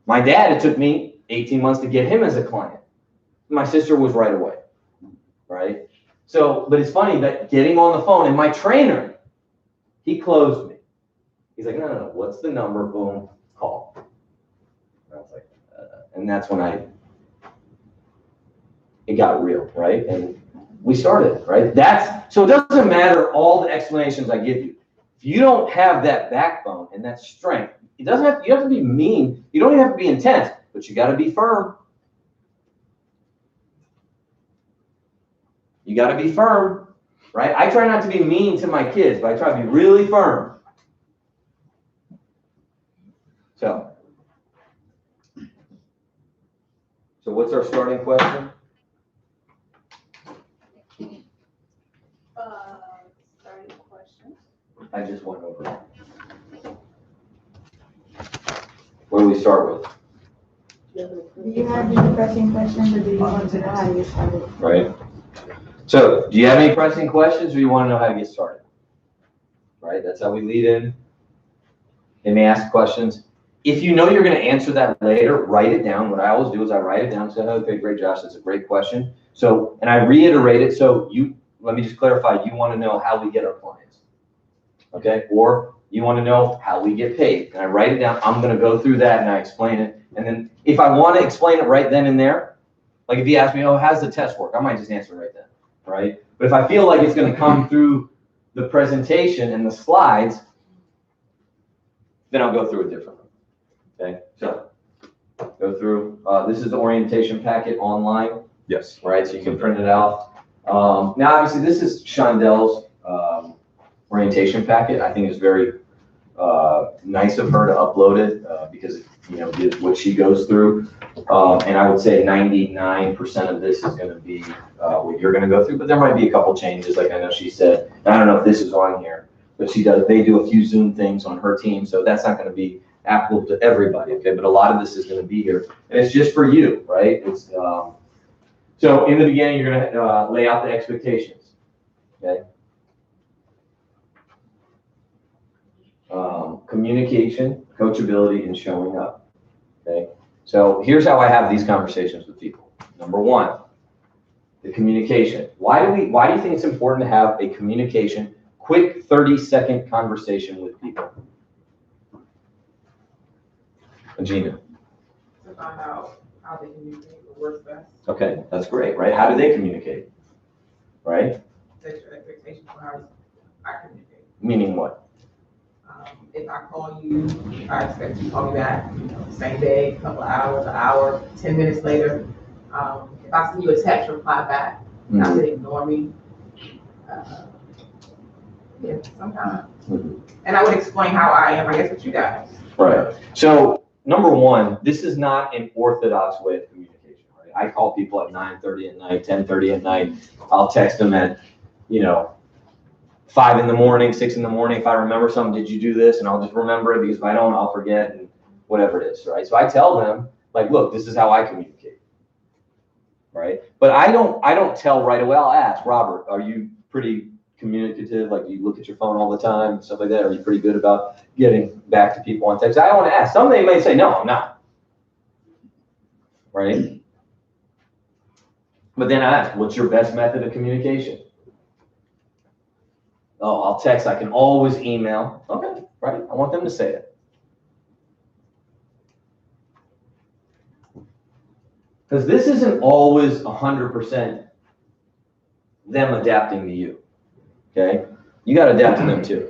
My dad, it took me 18 months to get him as a client. My sister was right away, right? So, but it's funny that getting on the phone, and my trainer, he closed me. He's like, no, what's the number? Boom, call. And I was like, and that's when it got real, right? And we started, right? So it doesn't matter all the explanations I give you. If you don't have that backbone and that strength, you have to be mean. You don't even have to be intense, but you got to be firm. You got to be firm, right? I try not to be mean to my kids, but I try to be really firm. So what's our starting question? Starting question. I just went over it. What do we start with? Do you have any pressing questions, or do you want to know how to get started? Right. So, do you have any pressing questions, or you want to know how to get started? Right. That's how we lead in. They may ask questions. If you know you're going to answer that later, write it down. What I always do is I write it down and say, oh, okay, great, Josh, that's a great question. So, and I reiterate it. So let me just clarify, you want to know how we get our clients. Okay. Or you want to know how we get paid. And I write it down. I'm going to go through that and I explain it. And then if I want to explain it right then and there, like if you ask me, oh, how's the test work? I might just answer right then. Right. But if I feel like it's going to come through the presentation and the slides, then I'll go through it differently. Okay, so go through. This is the orientation packet online. Yes. Right, so you can print it out. Now, obviously, this is Shondel's orientation packet. I think it's very nice of her to upload it because what she goes through. And I would say 99% of this is going to be what you're going to go through, but there might be a couple changes. Like I know she said, I don't know if this is on here, but they do a few Zoom things on her team, so that's not going to be applicable to everybody, okay? But a lot of this is going to be here, and it's just for you, right? It's so in the beginning, you're going to lay out the expectations, okay? Communication, coachability, and showing up, okay? So here's how I have these conversations with people. Number 1, the communication. Why do you think it's important to have a communication, quick 30-second conversation with people? Gina. To find out how they communicate what works best. Okay, that's great, right? How do they communicate? Right? Set your expectations for how I communicate. Meaning what? If I call you, I expect you to call me back, same day, couple of hours, an hour, 10 minutes later. If I send you a text, reply back, not to ignore me. Yeah, sometimes. And I would explain how I am, I guess, with you guys. Right. So, number 1, this is not an orthodox way of communication, right? I call people at 9:30 at night, 10:30 at night. I'll text them at, 5 in the morning, 6 in the morning. If I remember something, did you do this? And I'll just remember it, because if I don't, I'll forget, and whatever it is, right? So I tell them, like, look, this is how I communicate, right? But I don't tell right away. I'll ask, Robert, are you pretty communicative? Like, do you look at your phone all the time and stuff like that? Are you pretty good about getting back to people on text? I want to ask. Some they may say, no, I'm not, right? But then I ask, what's your best method of communication? Oh, I'll text. I can always email. Okay, right. I want them to say it. Because this isn't always 100% them adapting to you. Okay? You got to adapt to them too.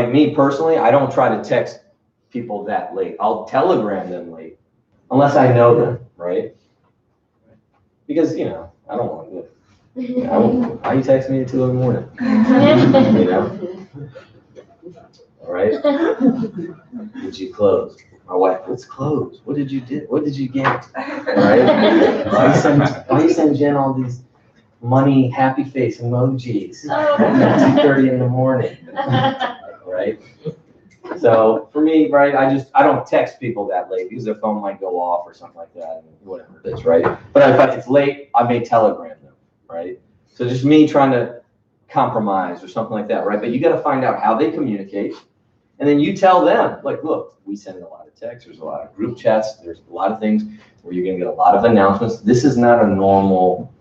like me personally, I don't try to text people that late. I'll telegram them late, unless I know them, right? Because, you know, I don't want to, why you text me at 2 in the morning? You know? All right? Did you close? My wife, what's closed? What did you do? What did you get? Right? Why you send Jen all these money, happy face emojis at 2:30 in the morning? Right? So for me, right, I don't text people that late because their phone might go off or something like that, and whatever it is, right? But if it's late, I may telegram them, right? So just me trying to compromise or something like that, right? But you got to find out how they communicate, and then you tell them, like, look, we send a lot of texts, there's a lot of group chats, there's a lot of things where you're going to get a lot of announcements. This is not a normal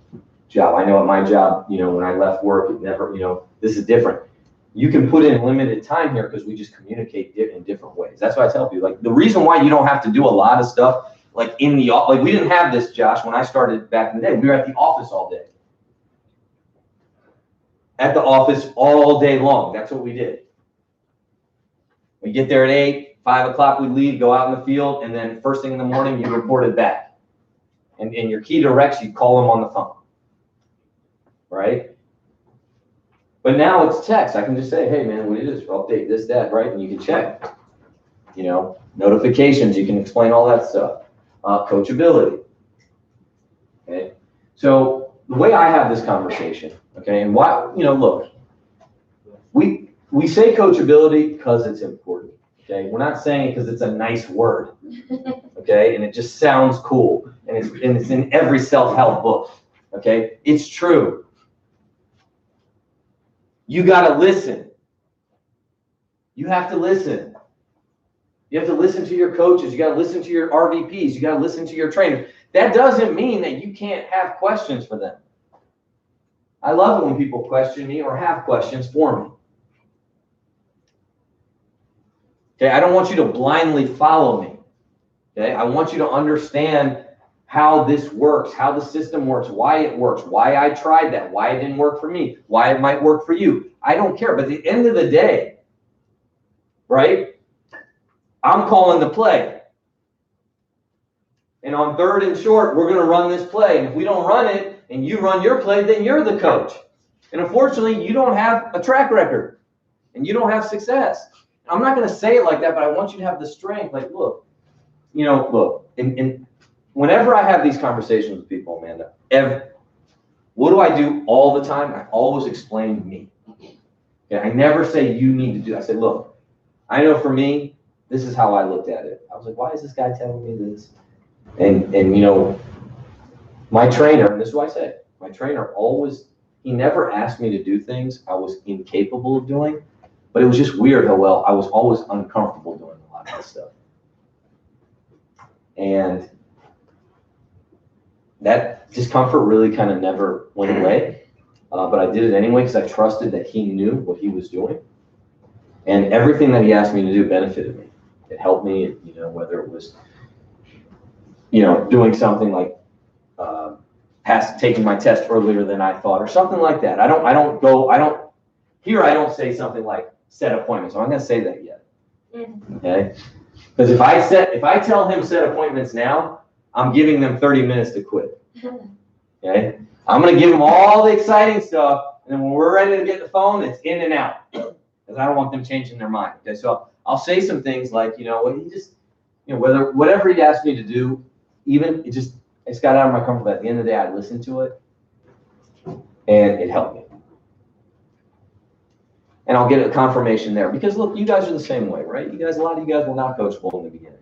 job. I know at my job, you know, when I left work, it never, you know, this is different. You can put in limited time here because we just communicate in different ways. That's why I tell people, like, the reason why you don't have to do a lot of stuff, like in the, like we didn't have this, Josh, when I started back in the day. We were at the office all day. At the office all day long. That's what we did. We get there at 8, 5 o'clock, we leave, go out in the field, and then first thing in the morning, you reported back. And in your key directs, you call them on the phone. Right? But now it's text. I can just say, hey, man, what it is, update this, that, right? And you can check. You know, notifications, you can explain all that stuff. Coachability. Okay? So the way I have this conversation, okay, and why, you know, look, we say coachability because it's important, okay? We're not saying it because it's a nice word, okay? And it just sounds cool, and it's in every self-help book, okay? It's true. You got to listen. You have to listen. You have to listen to your coaches. You got to listen to your RVPs. You got to listen to your trainers. That doesn't mean that you can't have questions for them. I love it when people question me or have questions for me. Okay, I don't want you to blindly follow me. Okay, I want you to understand how this works, how the system works, why it works, why I tried that, why it didn't work for me, why it might work for you. I don't care. But at the end of the day, right, I'm calling the play. And on 3rd and short, we're going to run this play. And if we don't run it and you run your play, then you're the coach. And unfortunately, you don't have a track record and you don't have success. I'm not going to say it like that, but I want you to have the strength. Like, look, you know, look, and whenever I have these conversations with people, Amanda, what do I do all the time? I always explain me. Okay, I never say you need to do. I say, look, I know for me, this is how I looked at it. I was like, why is this guy telling me this? And you know, my trainer, and this is what I say, my trainer always, he never asked me to do things I was incapable of doing, but it was just weird how well I was always uncomfortable doing a lot of this stuff. And that discomfort really kind of never went away, but I did it anyway because I trusted that he knew what he was doing. And everything that he asked me to do benefited me. It helped me, you know, whether it was, you know, doing something like taking my test earlier than I thought or something like that. I don't say something like set appointments. I'm not going to say that yet. Okay? Because if I tell him set appointments now, I'm giving them 30 minutes to quit. Okay? I'm going to give them all the exciting stuff, and then when we're ready to get the phone, it's in and out. Because I don't want them changing their mind. Okay? So I'll say some things like, you know, he just, you know, whatever he asked me to do, even it's got out of my comfort zone. At the end of the day, I listened to it, and it helped me. And I'll get a confirmation there. Because look, you guys are the same way, right? A lot of you guys were not coachable in the beginning.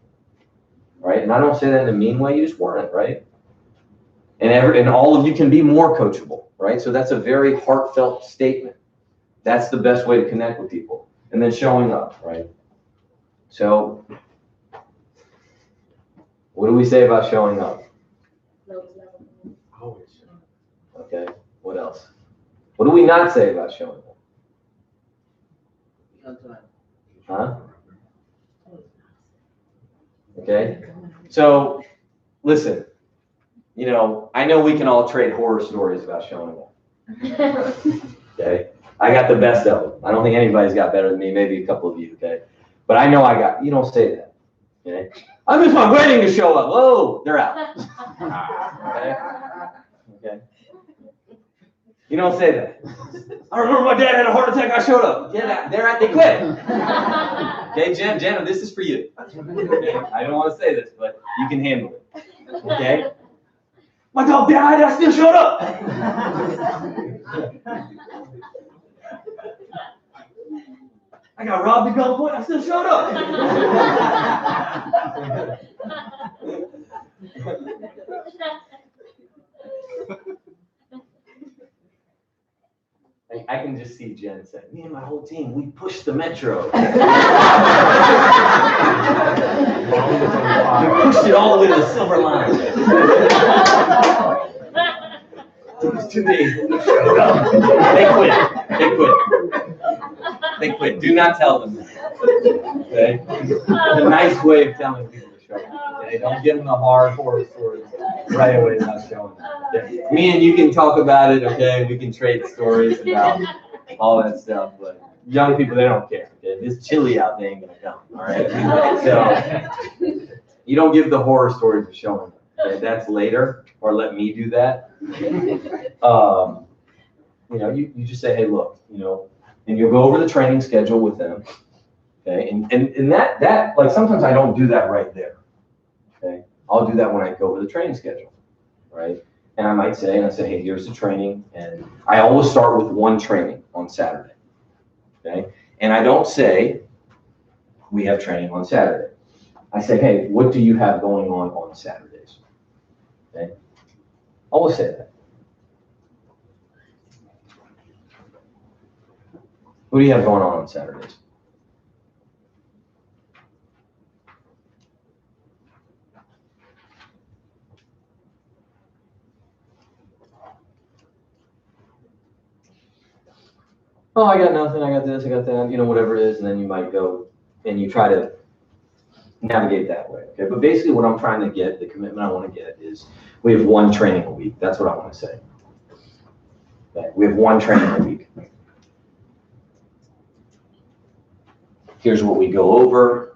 Right? And I don't say that in a mean way, you just weren't, right? And all of you can be more coachable, right? So that's a very heartfelt statement. That's the best way to connect with people. And then showing up, right? So what do we say about showing up? Always. Okay, what else? What do we not say about showing up? Huh? Okay, so listen, you know, I know we can all trade horror stories about showing up. Okay, I got the best of them. I don't think anybody's got better than me, maybe a couple of you, okay? But I know you don't say that, okay? I miss my wedding to show up. Whoa, they're out. Okay? You don't say that. I remember my dad had a heart attack, I showed up. Yeah, they quit. Okay, Jenna, this is for you. Okay? I don't want to say this, but you can handle it. Okay? My dog died, I still showed up. I got robbed at gunpoint, I still showed up. I can just see Jen saying, me and my whole team, we pushed the metro. We pushed it all the way to the Silver Line. It was 2 days when we showed up. They quit. Do not tell them that. Okay? It's a nice way of telling people to show up. Okay? Don't give them the hard horror stories right away about showing up. Okay? Me and you can talk about it, okay? We can trade stories about all that stuff, but young people, they don't care. Okay? If it's chilly out, they ain't gonna come, all right? So you don't give the horror stories of showing up. Okay? That's later, or let me do that. You just say, hey, look, and you'll go over the training schedule with them. Okay, and that like sometimes I don't do that right there. Okay, I'll do that when I go over the training schedule, right? And I might say, hey, here's the training, and I always start with one training on Saturday. Okay, and I don't say we have training on Saturday. I say, hey, what do you have going on Saturdays? Okay, I always say that. What do you have going on Saturdays? Oh, I got nothing, I got this, I got that, whatever it is, and then you might go and you try to navigate that way, okay? But basically what I'm trying to get, the commitment I want to get is we have one training a week. That's what I want to say. Okay? We have one training a week. Here's what we go over.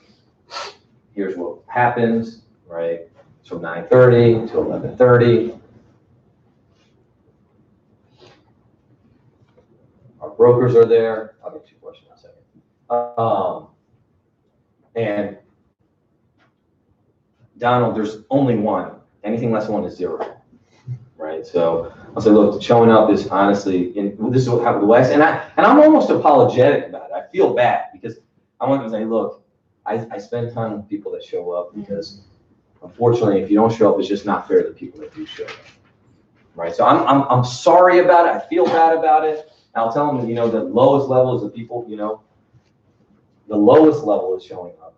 Here's what happens, right? So 9:30 to 11:30. Our brokers are there. I'll get to your question in a second. And Donald, there's only one. Anything less than 1 is 0, right? So I'll say, look, showing up is honestly, this is how the West, and I'm almost apologetic about it. I feel bad because I want to say, look, I spend time with people that show up because unfortunately, if you don't show up, it's just not fair to the people that do show up, right? So I'm sorry about it. I feel bad about it. I'll tell them, the lowest level is the people, the lowest level is showing up.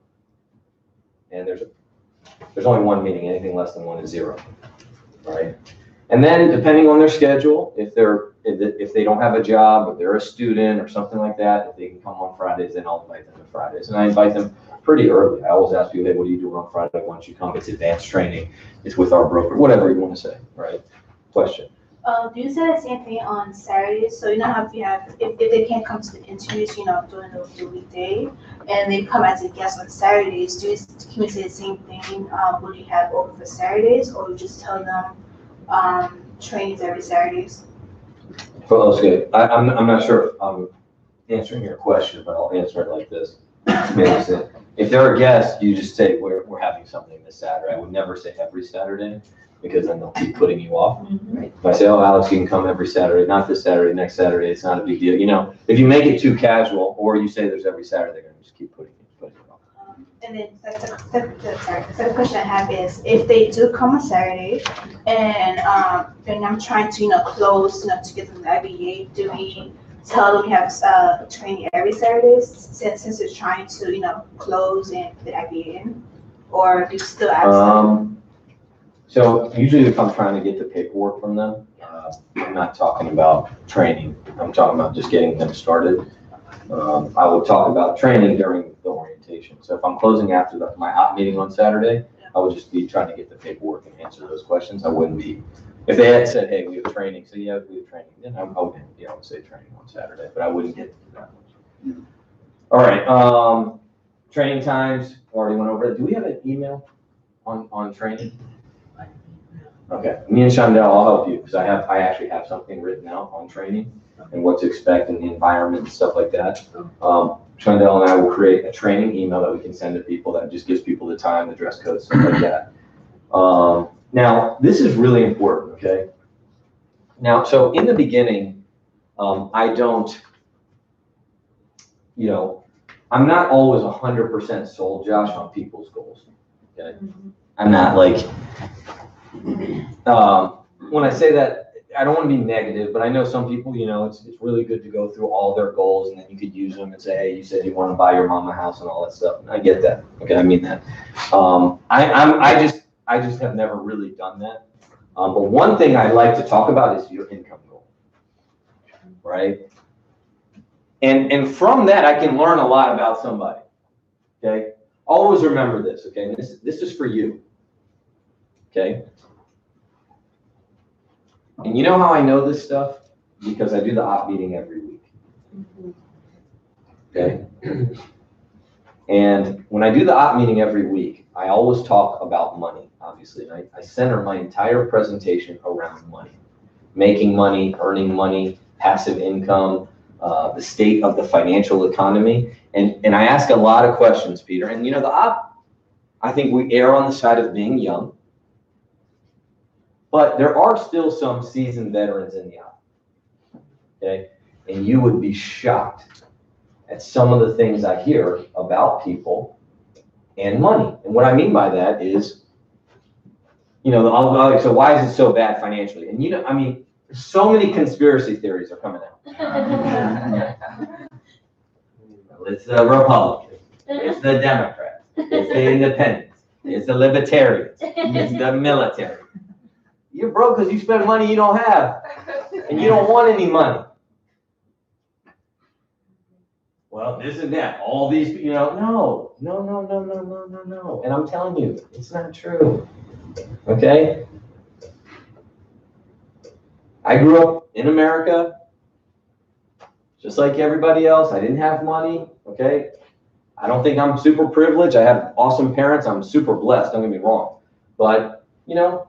And there's only one meeting. Anything less than 1 is 0, right? And then depending on their schedule, if they don't have a job or they're a student or something like that, if they can come on Fridays, then I'll invite them to Fridays. And I invite them pretty early. I always ask you, hey, what are you doing on Friday? Why don't you come? It's advanced training. It's with our broker, whatever you want to say, right? Question. Do you say the same thing on Saturdays? So how if they can't come to the interviews, during the weekday, and they come as a guest on Saturdays, can we say the same thing? Will you have open for Saturdays, or you just tell them trainings every Saturdays? Well, okay. I'm not sure if I'm answering your question, but I'll answer it like this. If they're a guest, you just say we're having something this Saturday. I would never say every Saturday, because then they'll keep putting you off. Mm-hmm. If I say, oh, Alex, you can come every Saturday, not this Saturday, next Saturday, it's not a big deal. If you make it too casual, or you say there's every Saturday, they're going to just keep putting you off. And then the second question I have is, if they do come on Saturday, and I'm trying to close to get them the IBA, do we tell them we have training every Saturday since they're trying to close and get IBA in, or do you still ask them? So usually if I'm trying to get the paperwork from them, I'm not talking about training. I'm talking about just getting them started. I will talk about training during the orientation. So if I'm closing after my hot meeting on Saturday, I would just be trying to get the paperwork and answer those questions. I wouldn't be If they had said, hey, we have training, so yeah, we have training, then I'm okay, yeah, I would say training on Saturday, but I wouldn't get to that much. All right, training times, already went over it. Do we have an email on training? Okay, me and Shondell, I'll help you, because I actually have something written out on training and what to expect in the environment and stuff like that. Shondell and I will create a training email that we can send to people that just gives people the time, the dress code, stuff like that. Now, this is really important, okay? Now, so in the beginning, I don't, you know, I'm not always 100% sold, Josh, on people's goals, okay? I'm not like, when I say that, I don't want to be negative, but I know some people, you know, it's really good to go through all their goals and then you could use them and say, hey, you said you want to buy your mom a house and all that stuff. And I get that. Okay, I mean that. I just have never really done that. But one thing I like to talk about is your income goal, right? And from that, I can learn a lot about somebody. Okay, always remember this. Okay, this is for you. Okay. And you know how I know this stuff? Because I do the op meeting every week. Okay? And when I do the op meeting every week, I always talk about money, obviously. And I center my entire presentation around money. Making money, earning money, passive income, the state of the financial economy. And I ask a lot of questions, Peter. And you know, the op, I think we err on the side of being young. But there are still some seasoned veterans in the op, okay? And you would be shocked at some of the things I hear about people and money. And what I mean by that is, you know, so why is it so bad financially? And you know, I mean, so many conspiracy theories are coming out. It's the Republicans, it's the Democrats, it's the Independents, it's the Libertarians, it's the military. You're broke because you spend money you don't have, and you don't want any money. Well, this and that, all these, you know, no. And I'm telling you, it's not true. Okay? I grew up in America, just like everybody else. I didn't have money, okay? I don't think I'm super privileged. I have awesome parents. I'm super blessed, don't get me wrong. But, you know,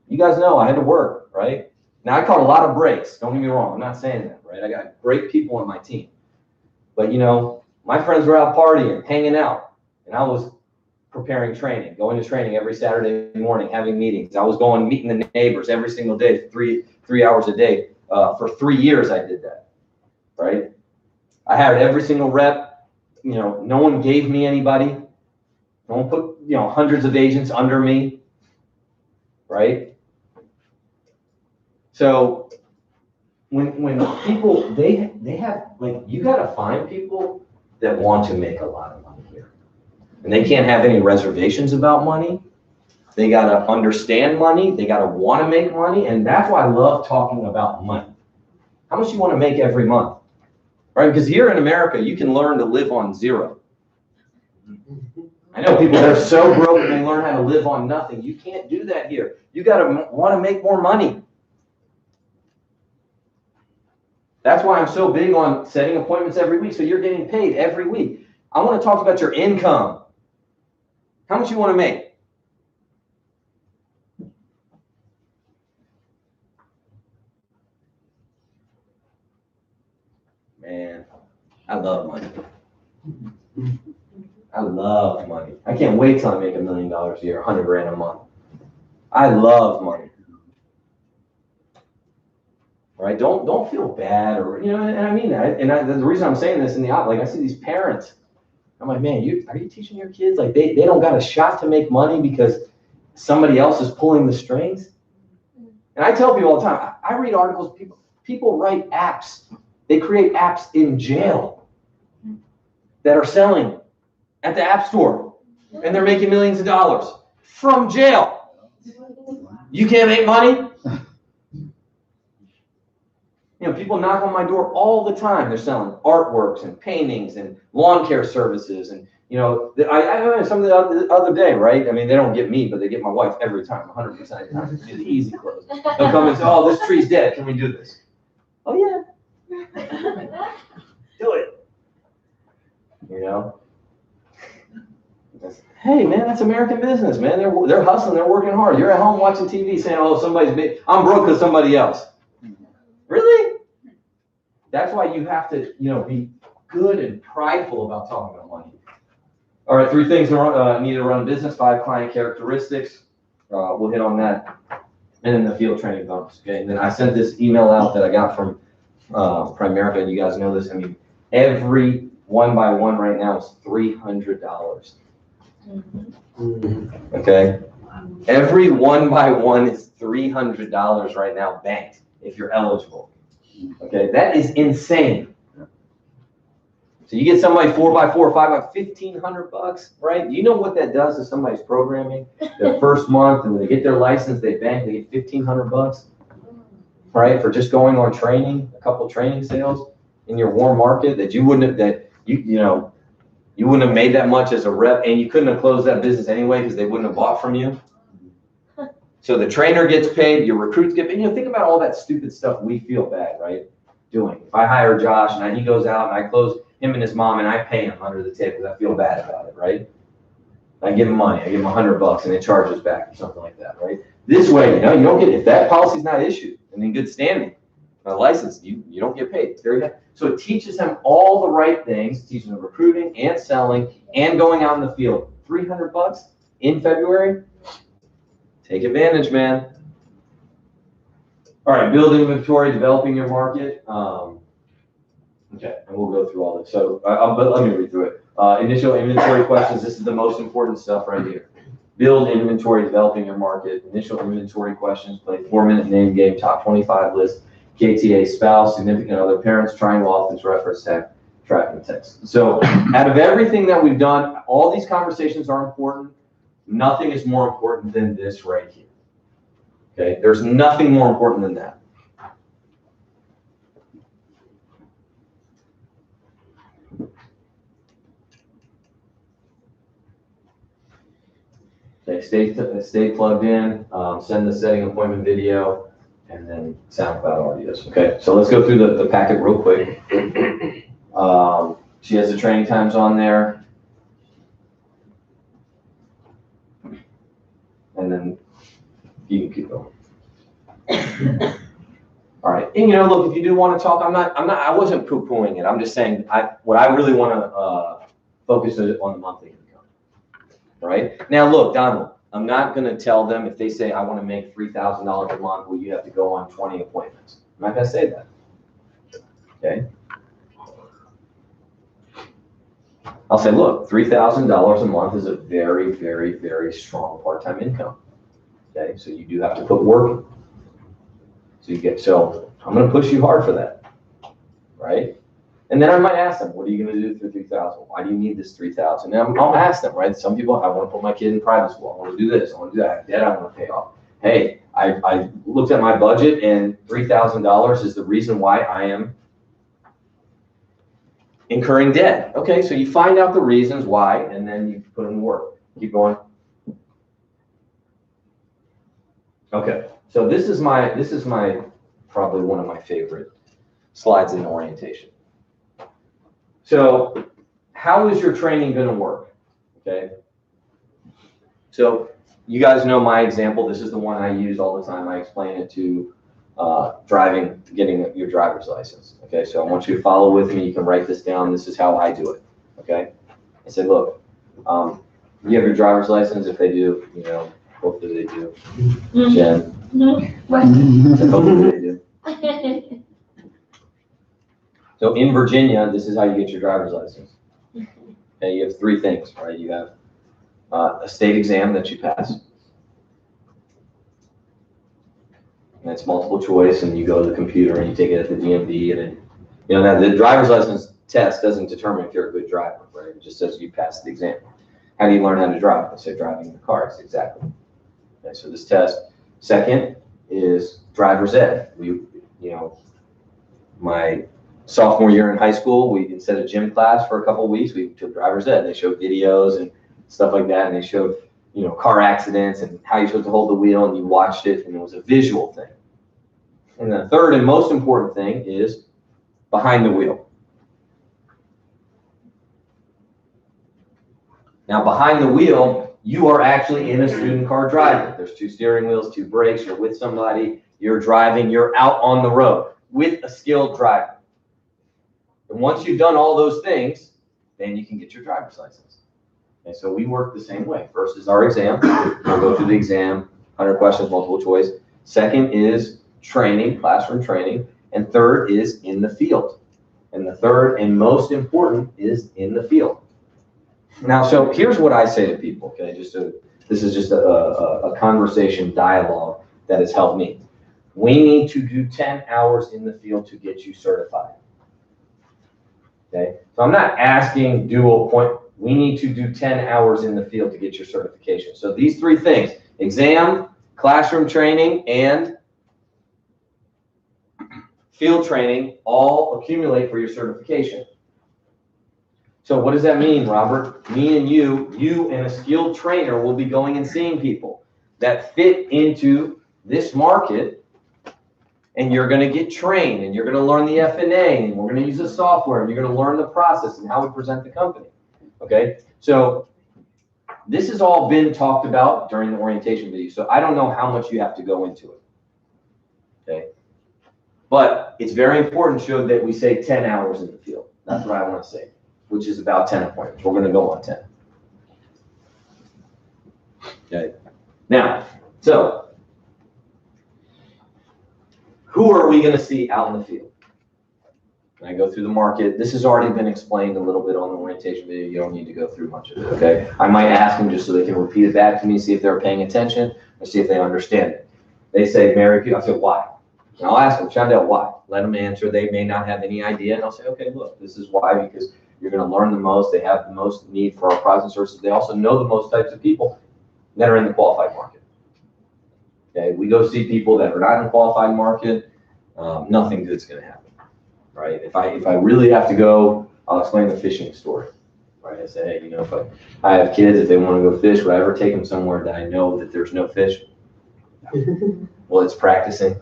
you guys know I had to work, right? Now, I caught a lot of breaks. Don't get me wrong. I'm not saying that, right? I got great people on my team. But, you know, my friends were out partying, hanging out, and I was preparing training, going to training every Saturday morning, having meetings. I was going, meeting the neighbors every single day, three hours a day. For 3 years, I did that, right? I had every single rep. You know, no one gave me anybody. No one put, you know, hundreds of agents under me, right? So when people, they have, like, you got to find people that want to make a lot of money here. And they can't have any reservations about money. They got to understand money. They got to want to make money. And that's why I love talking about money. How much you want to make every month, right? Because here in America, you can learn to live on zero. I know people that are so broke and they learn how to live on nothing. You can't do that here. You got to want to make more money. That's why I'm so big on setting appointments every week, so you're getting paid every week. I want to talk about your income. How much you want to make? Man, I love money. I love money. I can't wait till I make $1 million a year, 100 grand a month. I love money. Right? Don't feel bad, or, you know, and I mean that. And the reason I'm saying this in the op, like, I see these parents. I'm like, man, are you teaching your kids? Like, they don't got a shot to make money because somebody else is pulling the strings? And I tell people all the time, I read articles, people write apps. They create apps in jail that are selling at the app store, and they're making millions of dollars from jail. You can't make money? You know, people knock on my door all the time. They're selling artworks and paintings and lawn care services. And, you know, I some of the other day, right? I mean, they don't get me, but they get my wife every time, 100% of the time. Do the easy close. They'll come and say, oh, this tree's dead. Can we do this? Oh, yeah. Do it. You know? Hey, man, that's American business, man. They're hustling. They're working hard. You're at home watching TV saying, oh, somebody's big. I'm broke because somebody else. Really? That's why you have to, you know, be good and prideful about talking about money. All right, 3 things needed to run a business, 5 client characteristics. We'll hit on that. And then the field training bonus. Okay, and then I sent this email out that I got from Primerica. You guys know this. I mean, every 1-by-1 right now is $300. Okay, every 1-by-1 is $300 right now banked if you're eligible. Okay, that is insane. So you get somebody 4x4, 5x, $1,500, right? You know what that does to somebody's programming? Their first month, and when they get their license, they bank, they get $1,500, right? For just going on training, a couple training sales in your warm market that you wouldn't have, you wouldn't have made that much as a rep, and you couldn't have closed that business anyway because they wouldn't have bought from you. So the trainer gets paid, your recruits get paid. You know, think about all that stupid stuff we feel bad, right? Doing. If I hire Josh and he goes out and I close him and his mom and I pay him under the table because I feel bad about it, right? I give him money, I give him $100 and it charges back or something like that, right? This way, you know, you don't get, if that policy's not issued and in good standing, a license, you don't get paid. It's very bad. So it teaches him all the right things, teaching him recruiting and selling and going out in the field. $300 in February? Take advantage, man. All right, build inventory, developing your market. Okay, and we'll go through all this. So but let me read through it. Initial inventory questions. This is the most important stuff right here. Build inventory, developing your market. Initial inventory questions. Play 4-minute name game, top 25 list. KTA, spouse, significant other, parents, triangle, office, reference tag, tracking text. So out of everything that we've done, all these conversations are important. Nothing is more important than this right here. Okay, there's nothing more important than that. Okay, stay plugged in, send the setting appointment video, and then SoundCloud audios. Okay, so let's go through the packet real quick. She has the training times on there. And then you can keep going. All right, and you know, look, if you do want to talk, I wasn't poo-pooing it. I'm just saying, what I really want to focus on the monthly income. Right? Now, look, Donald, I'm not going to tell them if they say, I want to make $3,000 a month, well, you have to go on 20 appointments. I'm not going to say that. Okay? I'll say, look, $3,000 a month is a very, very, very strong part-time income. Okay? So you do have to put work in. So I'm going to push you hard for that. Right? And then I might ask them, what are you going to do for $3,000? Why do you need this $3,000? And I'll ask them, right? Some people, I want to put my kid in private school. I want to do this. I want to do that. Debt I want to pay off. Hey, I looked at my budget and $3,000 is the reason why I am incurring debt. Okay, so you find out the reasons why, and then you put in the work. Keep going. Okay, so this is my probably one of my favorite slides in orientation. So how is your training going to work? Okay. So you guys know my example. This is the one I use all the time. I explain it to getting your driver's license. Okay. So I want you to follow with me. You can write this down. This is how I do it. Okay. I say, look, you have your driver's license. If they do, you know, hopefully they do. Jen. Hopefully they do. So in Virginia, this is how you get your driver's license. Okay, you have 3 things, right? You have a state exam that you pass. And it's multiple choice, and you go to the computer and you take it at the DMV, and then, you know, now the driver's license test doesn't determine if you're a good driver, right? It just says you passed the exam. How do you learn how to drive? I say driving the car. It's exactly. Okay, so this test. Second is driver's ed. My sophomore year in high school, we, instead of gym class for a couple of weeks, we took driver's ed. They showed videos and stuff like that, and they showed, car accidents and how you're supposed to hold the wheel, and you watched it, and it was a visual thing. And the third and most important thing is behind the wheel. Now, behind the wheel, you are actually in a student car driving. There's 2 steering wheels, 2 brakes, you're with somebody, you're driving, you're out on the road with a skilled driver. And once you've done all those things, then you can get your driver's license. And so we work the same way. First is our exam. We'll go through the exam, 100 questions, multiple choice. Second is training, classroom training. And third is in the field. And the third and most important is in the field. Now, so here's what I say to people, okay? This is just a conversation dialogue that has helped me. We need to do 10 hours in the field to get you certified. Okay, so I'm not asking dual point. We need to do 10 hours in the field to get your certification. So these 3 things, exam, classroom training, and field training all accumulate for your certification. So what does that mean, Robert? Me and you and a skilled trainer will be going and seeing people that fit into this market, and you're going to get trained, and you're going to learn the F&A, and we're going to use the software, and you're going to learn the process and how we present the company. Okay, so this has all been talked about during the orientation video, so I don't know how much you have to go into it. Okay, but it's very important, show that we say 10 hours in the field. That's what I want to say, which is about 10 appointments. We're going to go on 10. Okay, now, so who are we going to see out in the field? When I go through the market, this has already been explained a little bit on the orientation video. You don't need to go through much of it, okay? I might ask them just so they can repeat it back to me, see if they're paying attention, or see if they understand it. They say, marry people. I say, why? And I'll ask them, find out why. Let them answer. They may not have any idea, and I'll say, okay, look, this is why, because you're going to learn the most. They have the most need for our products and services. They also know the most types of people that are in the qualified market. Okay, we go see people that are not in the qualified market, nothing good's going to happen. Right? If I really have to go, I'll explain the fishing story. Right? I say, hey, if I have kids, if they want to go fish, would I ever take them somewhere that I know that there's no fish? Well, it's practicing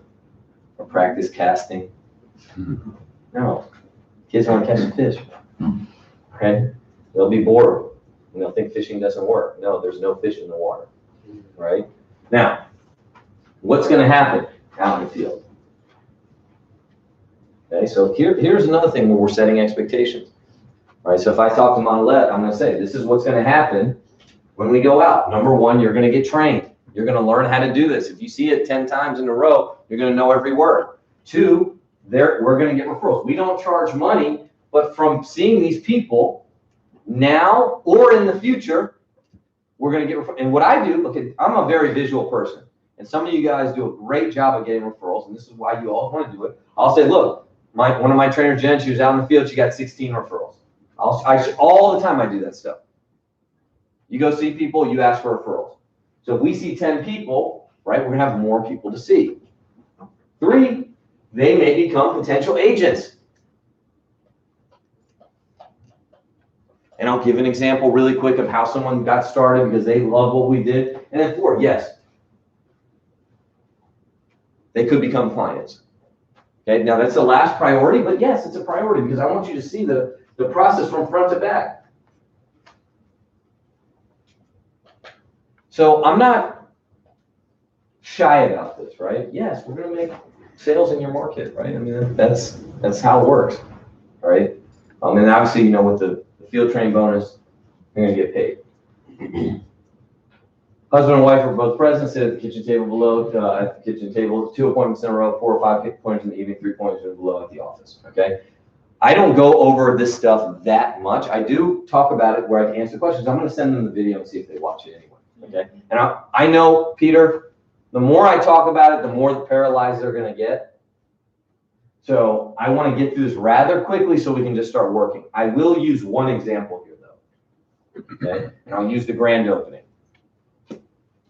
or practice casting. No. Kids want to catch a fish. Okay? They'll be bored and they'll think fishing doesn't work. No, there's no fish in the water. Right? Now, what's going to happen out in the field? Okay, so here's another thing where we're setting expectations. All right, so if I talk to Monolette, I'm going to say, this is what's going to happen when we go out. Number 1, you're going to get trained. You're going to learn how to do this. If you see it 10 times in a row, you're going to know every word. 2, we're going to get referrals. We don't charge money, but from seeing these people now or in the future, we're going to get referrals. And what I do, look, I'm a very visual person. And some of you guys do a great job of getting referrals, and this is why you all want to do it. I'll say, look, one of my trainers, Jen, she was out in the field, she got 16 referrals. All the time I do that stuff. You go see people, you ask for referrals. So if we see 10 people, right, we're going to have more people to see. 3, they may become potential agents. And I'll give an example really quick of how someone got started because they love what we did. And then 4, yes, they could become clients. Okay, now that's the last priority, but yes, it's a priority because I want you to see the process from front to back. So I'm not shy about this, right? Yes, we're going to make sales in your market, right? I mean, that's how it works, right? And obviously, with the field training bonus, you're going to get paid. Husband and wife are both present, sit at the kitchen table below, at the kitchen table, 2 appointments in a row, 4 or 5 appointments in the evening, 3 appointments below at the office, okay? I don't go over this stuff that much. I do talk about it where I can answer questions. I'm going to send them the video and see if they watch it anyway, okay? And I know, Peter, the more I talk about it, the more paralyzed they're going to get. So I want to get through this rather quickly so we can just start working. I will use one example here, though, okay? And I'll use the grand opening.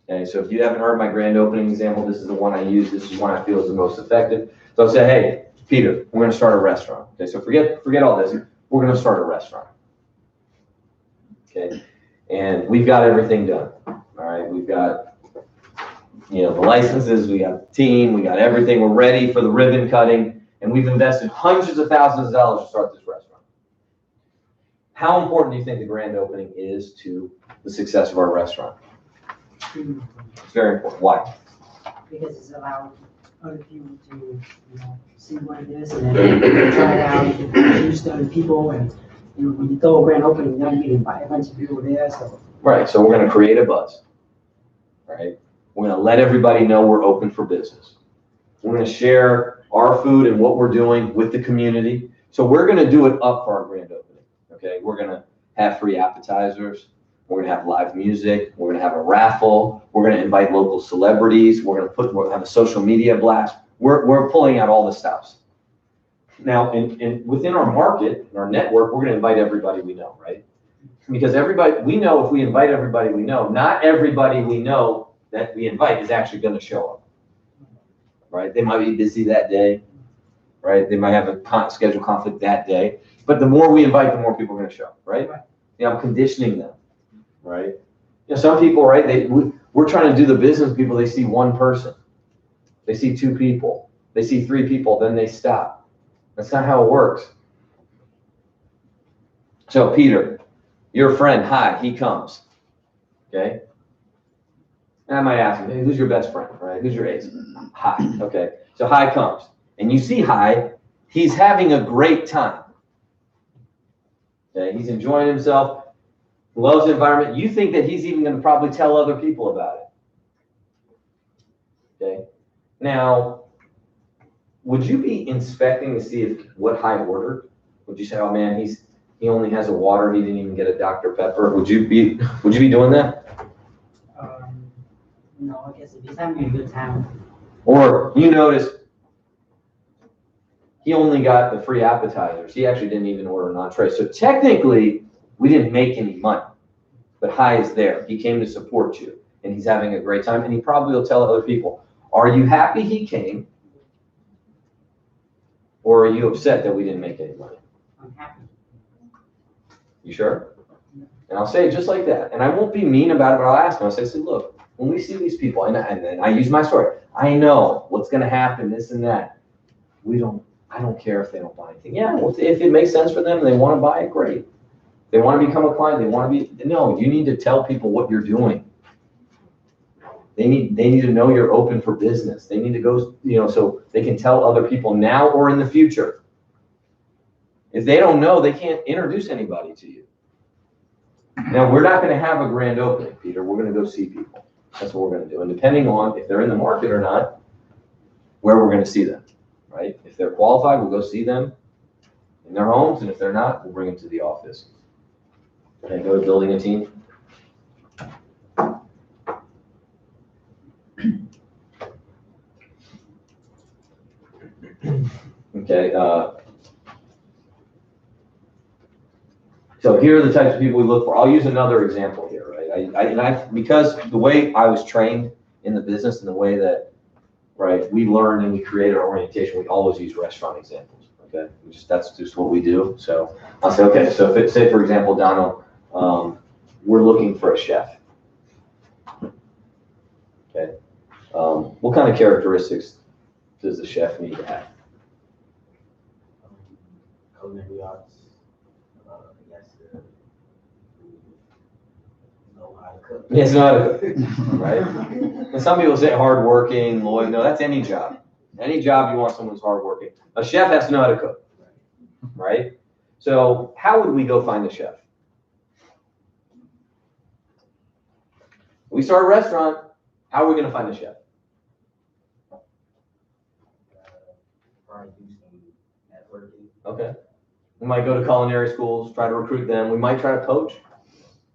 Okay, so if you haven't heard my grand opening example, this is the one I use. This is one I feel is the most effective. So I'll say, hey, Peter, we're gonna start a restaurant. Okay, so forget all this. We're gonna start a restaurant. Okay, and we've got everything done. All right, we've got, the licenses, we got the team, we got everything. We're ready for the ribbon cutting, and we've invested hundreds of thousands of dollars to start this restaurant. How important do you think the grand opening is to the success of our restaurant? It's very important. Why? Because it's allowed other people to, see what it is and then try it out, introduce to other people, and, when you throw a grand opening, now you can invite a bunch of people there, so. Right, so we're gonna create a buzz, right? We're gonna let everybody know we're open for business. We're gonna share our food and what we're doing with the community. So we're gonna do it up for our grand opening, okay? We're gonna have free appetizers. We're gonna have live music. We're gonna have a raffle. We're gonna invite local celebrities. We're gonna have a social media blast. We're pulling out all the stops. Now, within our market, our network, we're gonna invite everybody we know, right? Because we know if we invite everybody we know, not everybody we know that we invite is actually gonna show up, right? They might be busy that day, right? They might have a schedule conflict that day. But the more we invite, the more people are gonna show, right? I'm conditioning them. Right? Some people, right, we're trying to do the business with people, they see one person. They see two people. They see three people, then they stop. That's not how it works. So Peter, your friend, hi, he comes. Okay? And I might ask him, hey, who's your best friend, right? Who's your ace? Hi, okay. So hi comes. And you see hi, he's having a great time. Okay, he's enjoying himself. Loves the environment. You think that he's even going to probably tell other people about it. Okay. Now, would you be inspecting to see what Hi ordered? Would you say, oh man, he only has a water. He didn't even get a Dr. Pepper. Would you be doing that? No, I guess if he's having a good time. Or you notice he only got the free appetizers. He actually didn't even order an entree. So technically, we didn't make any money, but Hi is there. He came to support you, and he's having a great time, and he probably will tell other people. Are you happy he came, or are you upset that we didn't make any money? I'm happy. You sure? And I'll say it just like that, and I won't be mean about it, but I'll ask him. I'll say, look, when we see these people, and then I use my story. I know what's going to happen, this and that. I don't care if they don't buy anything. Yeah, well, if it makes sense for them and they want to buy it, great. They want to become a client. No, you need to tell people what you're doing. They need to know you're open for business. They need to go, so they can tell other people now or in the future. If they don't know, they can't introduce anybody to you. Now, we're not going to have a grand opening, Peter. We're going to go see people. That's what we're going to do. And depending on if they're in the market or not, where we're going to see them, right? If they're qualified, we'll go see them in their homes. And if they're not, we'll bring them to the office. And go to building a team. Okay. So here are the types of people we look for. I'll use another example here, right? Because the way I was trained in the business and the way that, right, we learned and we created our orientation, we always use restaurant examples. Okay, that's just what we do. So I'll say, okay. So if say for example, Donald. We're looking for a chef. Okay. What kind of characteristics does the chef need to have? Culinary arts. Yes, know how to cook. Yes, know how to cook, right? And some people say hardworking, loyal. No, that's any job. Any job you want someone who's hardworking. A chef has to know how to cook, right? So how would we go find a chef? We start a restaurant, how are we going to find a chef? Probably do some networking. Okay. We might go to culinary schools, try to recruit them. We might try to poach,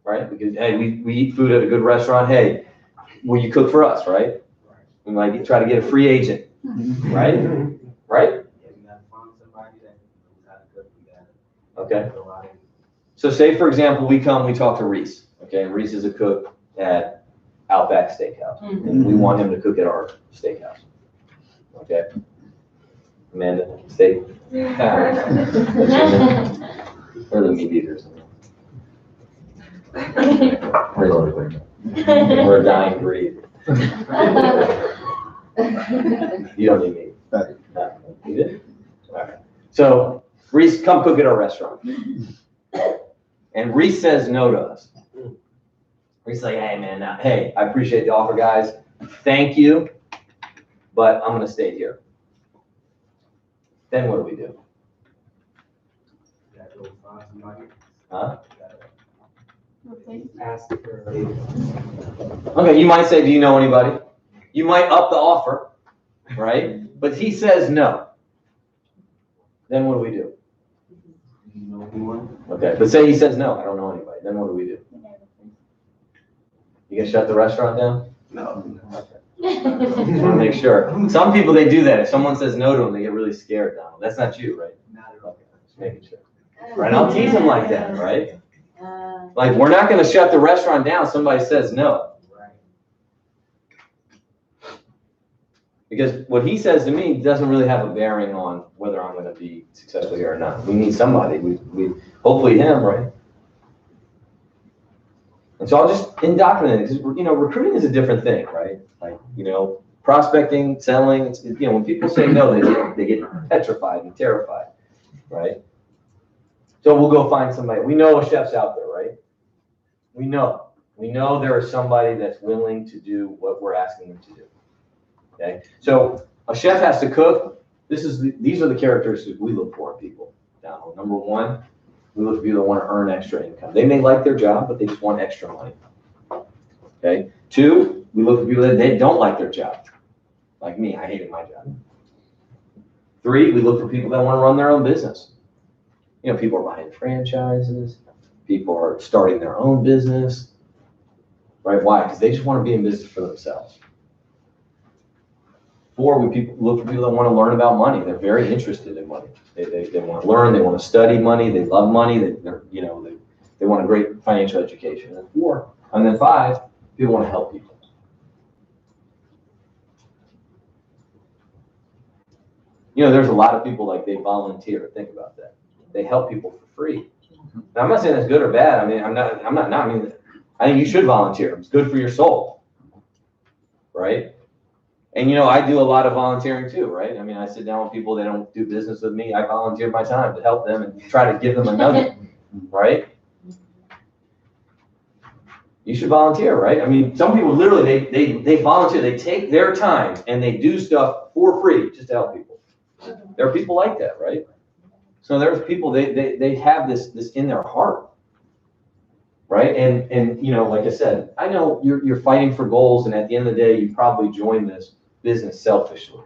right? Because, hey, we eat food at a good restaurant. Hey, will you cook for us, right? We might try to get a free agent, right? Right? Yeah, we gotta find somebody that knows how to cook. We Okay. gotta go out and So say, for example, we talk to Reese, okay? And Reese is a cook at Outback Steakhouse, and we want him to cook at our steakhouse, okay? Amanda, steak? We're the meat eaters. We're a dying breed. You don't need meat. No, you did? All right. So Reese, come cook at our restaurant. And Reese says no to us. Reese is like, hey man, hey, I appreciate the offer, guys. Thank you, but I'm gonna stay here. Then what do we do? Gotta go find somebody. Huh? Ask for. Okay, you might say, do you know anybody? You might up the offer, right? But he says no. Then what do we do? You know anyone? Okay, but say he says no, I don't know anybody. Then what do we do? You gonna shut the restaurant down? No. Just wanna make sure. Some people, they do that. If someone says no to them, they get really scared, Donald. That's not you, right? Not at all. Okay, just making sure. Right, I'll tease them like that, right? Like, we're not gonna shut the restaurant down, somebody says no. Right. Because what he says to me doesn't really have a bearing on whether I'm gonna be successful here or not. We need somebody, we hopefully him, right? And so I'll just indoctrinate it, because, you know, recruiting is a different thing, right? Like, you know, prospecting, selling, it's, you know, when people say no, they get petrified and terrified, right? So we'll go find somebody. We know a chef's out there, right? We know there is somebody that's willing to do what we're asking them to do. Okay, so a chef has to cook. These are the characteristics we look for in people. Now, number one, we look for people that want to earn extra income. They may like their job, but they just want extra money. Okay. Two, we look for people that they don't like their job. Like me, I hated my job. Three, we look for people that want to run their own business. You know, people are buying franchises. People are starting their own business. Right? Why? Because they just want to be in business for themselves. Four, we look for people that want to learn about money. They're very interested in money. They want to learn. They want to study money. They love money. They want a great financial education. And then five, people want to help people. You know, there's a lot of people, like, they volunteer. Think about that. They help people for free. Now, I'm not saying that's good or bad. I mean, I think you should volunteer. It's good for your soul, right? And, you know, I do a lot of volunteering too, right? I mean, I sit down with people that don't do business with me. I volunteer my time to help them and try to give them a nugget, right? You should volunteer, right? I mean, some people literally, they volunteer. They take their time and they do stuff for free just to help people. There are people like that, right? So there's people, they have this in their heart, right? And you know, like I said, I know you're fighting for goals, and at the end of the day, you probably join this business selfishly,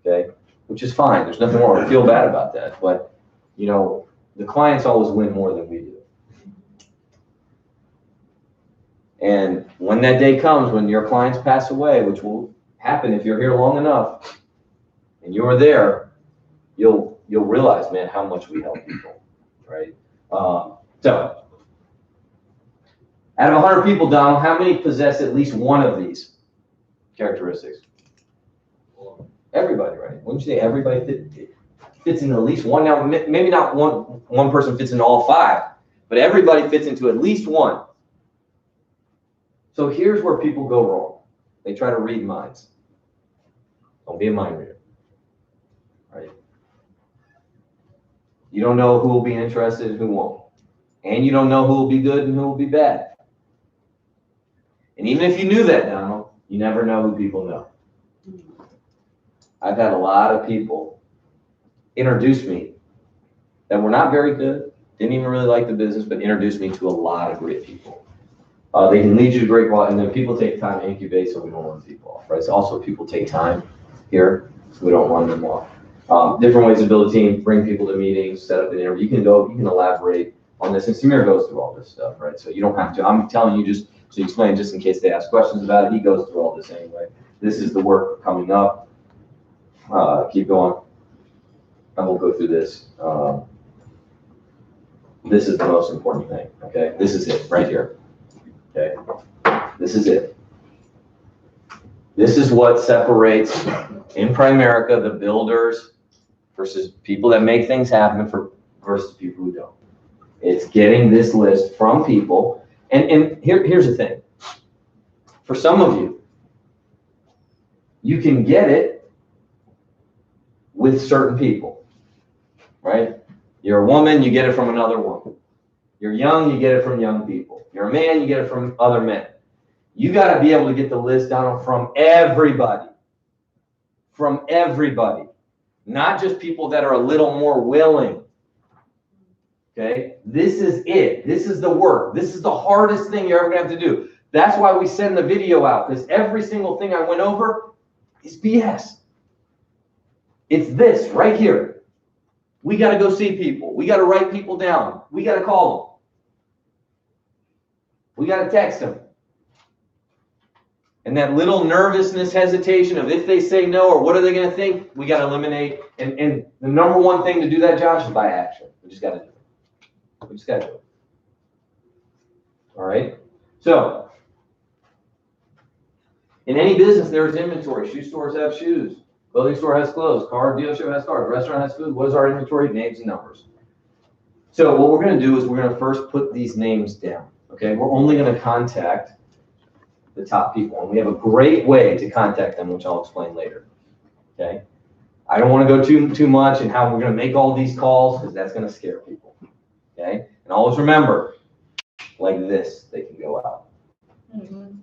okay? Which is fine. There's nothing wrong. I feel bad about that, but you know, the clients always win more than we do. And when that day comes, when your clients pass away, which will happen if you're here long enough, and you're there, you'll realize, man, how much we help people, right? So, out of 100 people, Donald, how many possess at least one of these characteristics? Everybody, right? Wouldn't you say everybody fits into at least one? Now, maybe not one person fits into all five, but everybody fits into at least one. So here's where people go wrong. They try to read minds. Don't be a mind reader, right? You don't know who will be interested and who won't. And you don't know who will be good and who will be bad. And even if you knew that, Donald, you never know who people know. I've had a lot of people introduce me that were not very good, didn't even really like the business, but introduced me to a lot of great people. They can lead you to great quality, and then people take time to incubate, so we don't run people off, right? So also people take time here, so we don't run them off. Different ways to build a team, bring people to meetings, set up an interview. You can elaborate on this, and Samir goes through all this stuff, right? So you don't have to. I'm telling you just to explain, just in case they ask questions about it. He goes through all this anyway. This is the work coming up. Keep going. And we'll go through this. This is the most important thing, okay? This is it right here, okay? This is it. This is what separates, in Primerica, the builders versus people that make things happen versus people who don't. It's getting this list from people. And here's the thing. For some of you, you can get it with certain people, right? You're a woman, you get it from another woman. You're young, you get it from young people. You're a man, you get it from other men. You got to be able to get the list down from everybody. From everybody. Not just people that are a little more willing. Okay? This is it. This is the work. This is the hardest thing you're ever going to have to do. That's why we send the video out, because every single thing I went over is BS. It's this right here. We got to go see people. We got to write people down. We got to call them. We got to text them. And that little nervousness, hesitation of if they say no or what are they going to think, we got to eliminate. And the number one thing to do that, Josh, is by action. We just got to do it. We just got to do it. All right? So, in any business, there is inventory. Shoe stores have shoes. Clothing store has clothes. Car dealership has cars. Restaurant has food. What is our inventory? Names and numbers. So what we're going to do is we're going to first put these names down. Okay? We're only going to contact the top people. And we have a great way to contact them, which I'll explain later. Okay? I don't want to go too much in how we're going to make all these calls because that's going to scare people. Okay? And always remember, like this, they can go out. Mm-hmm.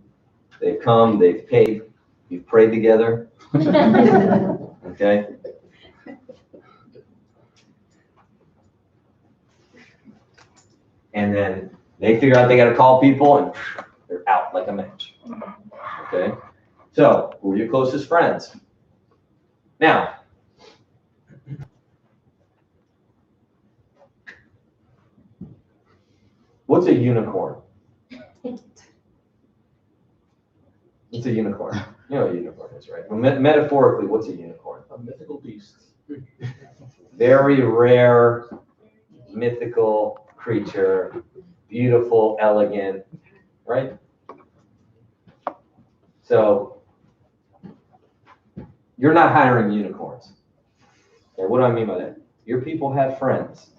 They've come, they've paid, you've prayed together. Okay? And then they figure out they got to call people and they're out like a match. Okay? So, who are your closest friends? Now, what's a unicorn? What's a unicorn? You know what a unicorn is, right? Well, metaphorically, what's a unicorn? A mythical beast. Very rare, mythical creature, beautiful, elegant, right? So, you're not hiring unicorns. Okay, what do I mean by that? Your people have friends.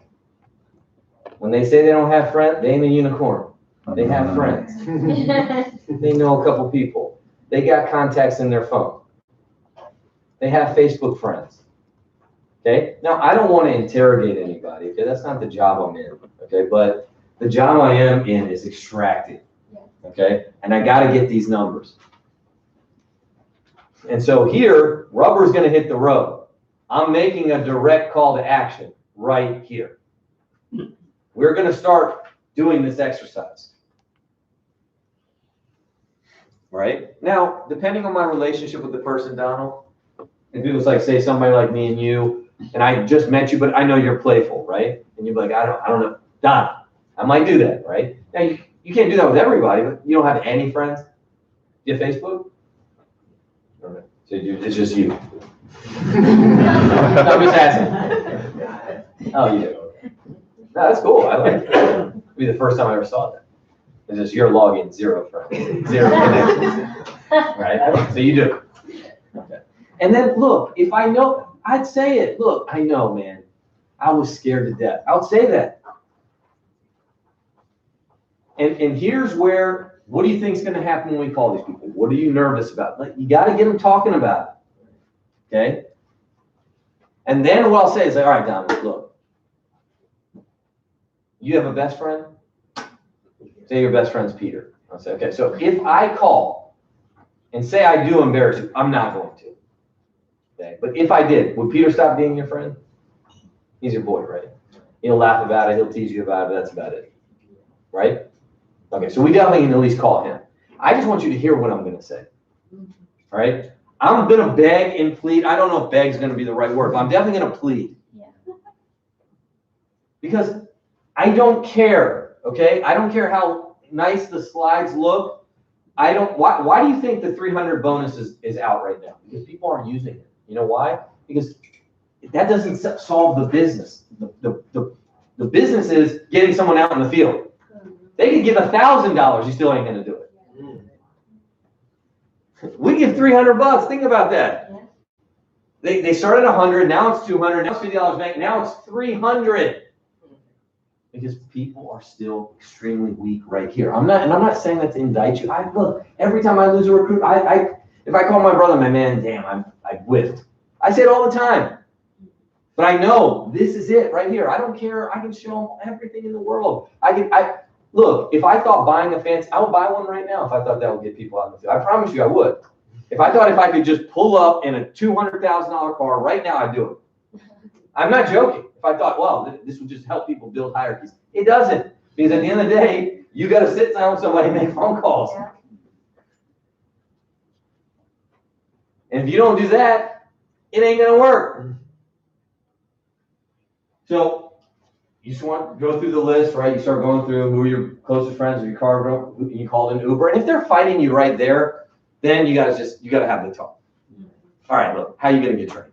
When they say they don't have friends, they ain't a unicorn. They have friends. They know a couple people. They got contacts in their phone. They have Facebook friends. Okay? Now, I don't want to interrogate anybody. Okay? That's not the job I'm in. Okay? But the job I am in is extracting. Okay? And I got to get these numbers. And so here, rubber's going to hit the road. I'm making a direct call to action right here. We're going to start doing this exercise. Right? Now, depending on my relationship with the person, Donald, if it was like, say, somebody like me and you, and I just met you, but I know you're playful, right? And you'd be like, I don't know, Don, I might do that, right? Now, you can't do that with everybody, but you don't have any friends? Do you have Facebook? Okay. So it's just you. I'm just asking. Oh, you do. No, that's cool. I like it. It'll be the first time I ever saw that. It's just you're logging 0 friends, 0 connections, right? So you do. Okay. And then look, if I know, I'd say it. Look, I know, man. I was scared to death. I would say that. And here's where, what do you think is going to happen when we call these people? What are you nervous about? Like, you got to get them talking about it. Okay? And then what I'll say is, like, all right, Don, look. You have a best friend? Say your best friend's Peter. I'll say, okay, so if I call and say I do embarrass you, I'm not going to. Okay? But if I did, would Peter stop being your friend? He's your boy, right? He'll laugh about it, he'll tease you about it, but that's about it. Right? Okay, so we definitely can at least call him. I just want you to hear what I'm going to say. All right? I'm going to beg and plead. I don't know if beg is going to be the right word, but I'm definitely going to plead. Yeah. Because I don't care, okay? I don't care how nice the slides look. Why do you think the 300 bonus is out right now? Because people aren't using it. You know why? Because that doesn't solve the business. The business is getting someone out in the field. They could give $1,000, you still ain't going to do it. We give $300. Think about that. They started 100, now it's 200, now it's $50 bank, now it's 300. Because people are still extremely weak right here. I'm not saying that to indict you. Look, every time I lose a recruit, if I call my brother, my man, damn, I whiffed. I say it all the time. But I know this is it right here. I don't care. I can show them everything in the world. Look, if I thought buying a fancy, I would buy one right now if I thought that would get people out in the field. I promise you I would. If I could just pull up in a $200,000 car right now, I'd do it. I'm not joking. If I thought, well, this would just help people build hierarchies. It doesn't. Because at the end of the day, you got to sit down with somebody and make phone calls. Yeah. And if you don't do that, it ain't going to work. So you just want to go through the list, right? You start going through who are your closest friends, or your car group, you called an Uber. And if they're fighting you right there, then you got to have the talk. All right, look, how are you going to get trained?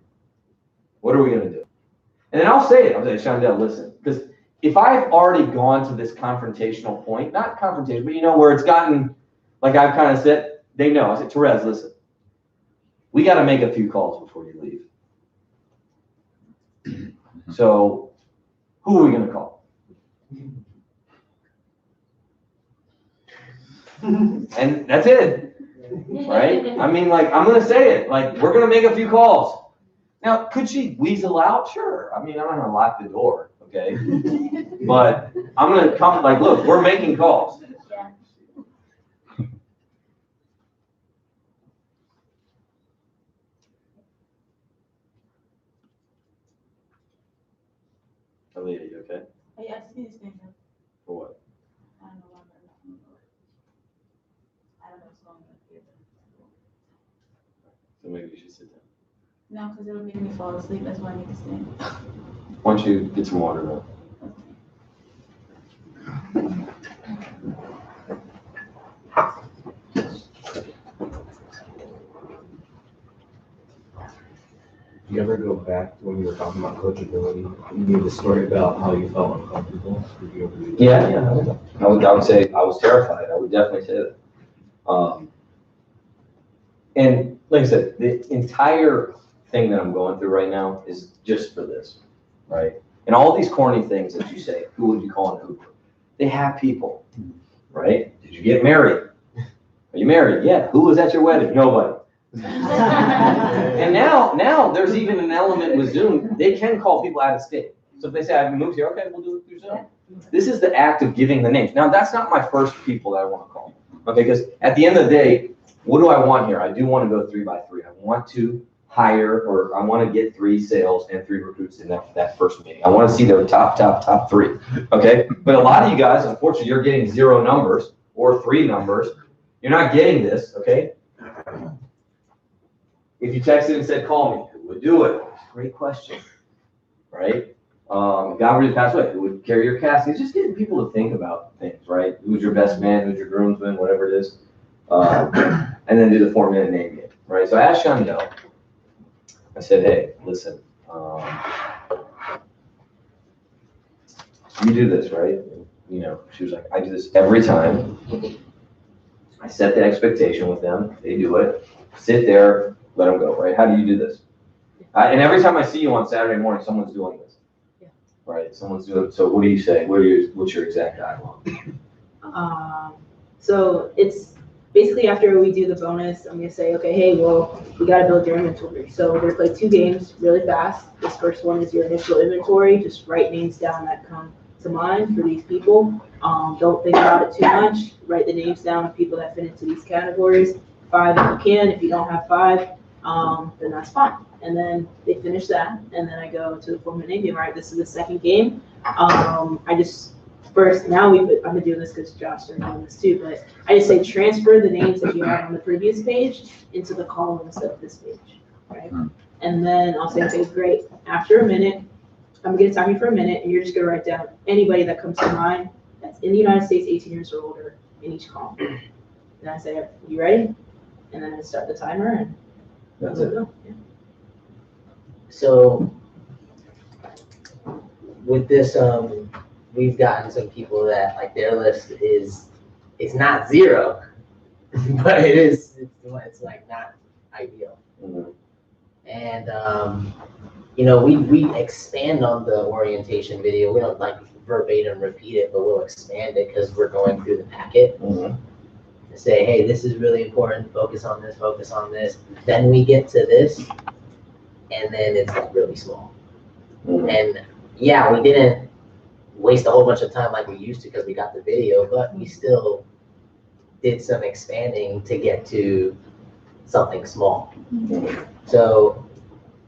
What are we going to do? And then I'll say it. I'll say, Shondell, listen, because if I've already gone to this confrontational point, not confrontation, but where it's gotten, like I've kind of said, they know. I said, Therese, listen, we got to make a few calls before you leave. So who are we going to call? And that's it, right? I mean, like, I'm going to say it. Like, we're going to make a few calls. Now, could she weasel out? Sure. I mean, I'm not going to lock the door, okay? But I'm going to come, like, look, we're making calls. Yeah. Aaliyah, you okay? Hey, I see this thing. For what? I don't know why I don't know what's going on here. So maybe you should sit down. No, because it'll make me fall asleep. That's why I need to stand. Why don't you get some water though? Do you ever go back to when you were talking about coachability? You gave the story about how you felt uncomfortable. Did you ever do that? Yeah. I would say I was terrified. I would definitely say that. And like I said, the entire thing that I'm going through right now is just for this, right? And all these corny things that you say, who would you call an Uber? They have people, right? Did you get married? Are you married? Yeah. Who was at your wedding? Nobody. And now there's even an element with Zoom. They can call people out of state. So if they say, I've moved here, okay, we'll do it through Zoom. This is the act of giving the names. Now, that's not my first people that I want to call. Okay, because at the end of the day, what do I want here? I do want to go 3 by 3. I want to hire, or I want to get 3 sales and 3 recruits in that first meeting. I want to see their top 3. Okay, but a lot of you guys, unfortunately, you're getting 0 numbers or 3 numbers. You're not getting this, okay? If you texted and said, call me, who would do it? Great question, right? God really passed away, who would carry your casket? It's just getting people to think about things, right? Who's your best man, who's your groomsman, whatever it is. And then do the 4-minute name game, right? So I asked Shondell, I said, hey, listen, you do this, right? She was like, I do this every time. I set the expectation with them. They do it. Sit there, let them go, right? How do you do this? And every time I see you on Saturday morning, someone's doing this, right? Someone's doing it. So what do you say? What's your exact dialogue? So it's basically after we do the bonus, I'm going to say, okay, hey, well, we got to build your inventory. So we're going to play 2 games really fast. This first one is your initial inventory. Just write names down that come to mind for these people. Don't think about it too much. Write the names down of people that fit into these categories. 5 if you can. If you don't have 5, then that's fine. And then they finish that, and then I go to the 4-minute name game. All right, this is the second game. I'm gonna do this because Josh started doing this too, but I just say transfer the names that you had on the previous page into the columns of this page, right? And then I'll say, okay, great. After a minute, I'm gonna time you for a minute, and you're just gonna write down anybody that comes to mind that's in the United States, 18 years or older, in each column. And I say, you ready? And then I start the timer, and that's it. Yeah. So with this, we've gotten some people that like their list it's not 0, but it's like not ideal. Mm-hmm. And, you know, we expand on the orientation video. We don't like verbatim repeat it, but we'll expand it because we're going through the packet. Mhm. To say, hey, this is really important, focus on this, focus on this. Then we get to this, and then it's like really small. Mhm. And yeah, we didn't waste a whole bunch of time like we used to because we got the video, but we still did some expanding to get to something small. So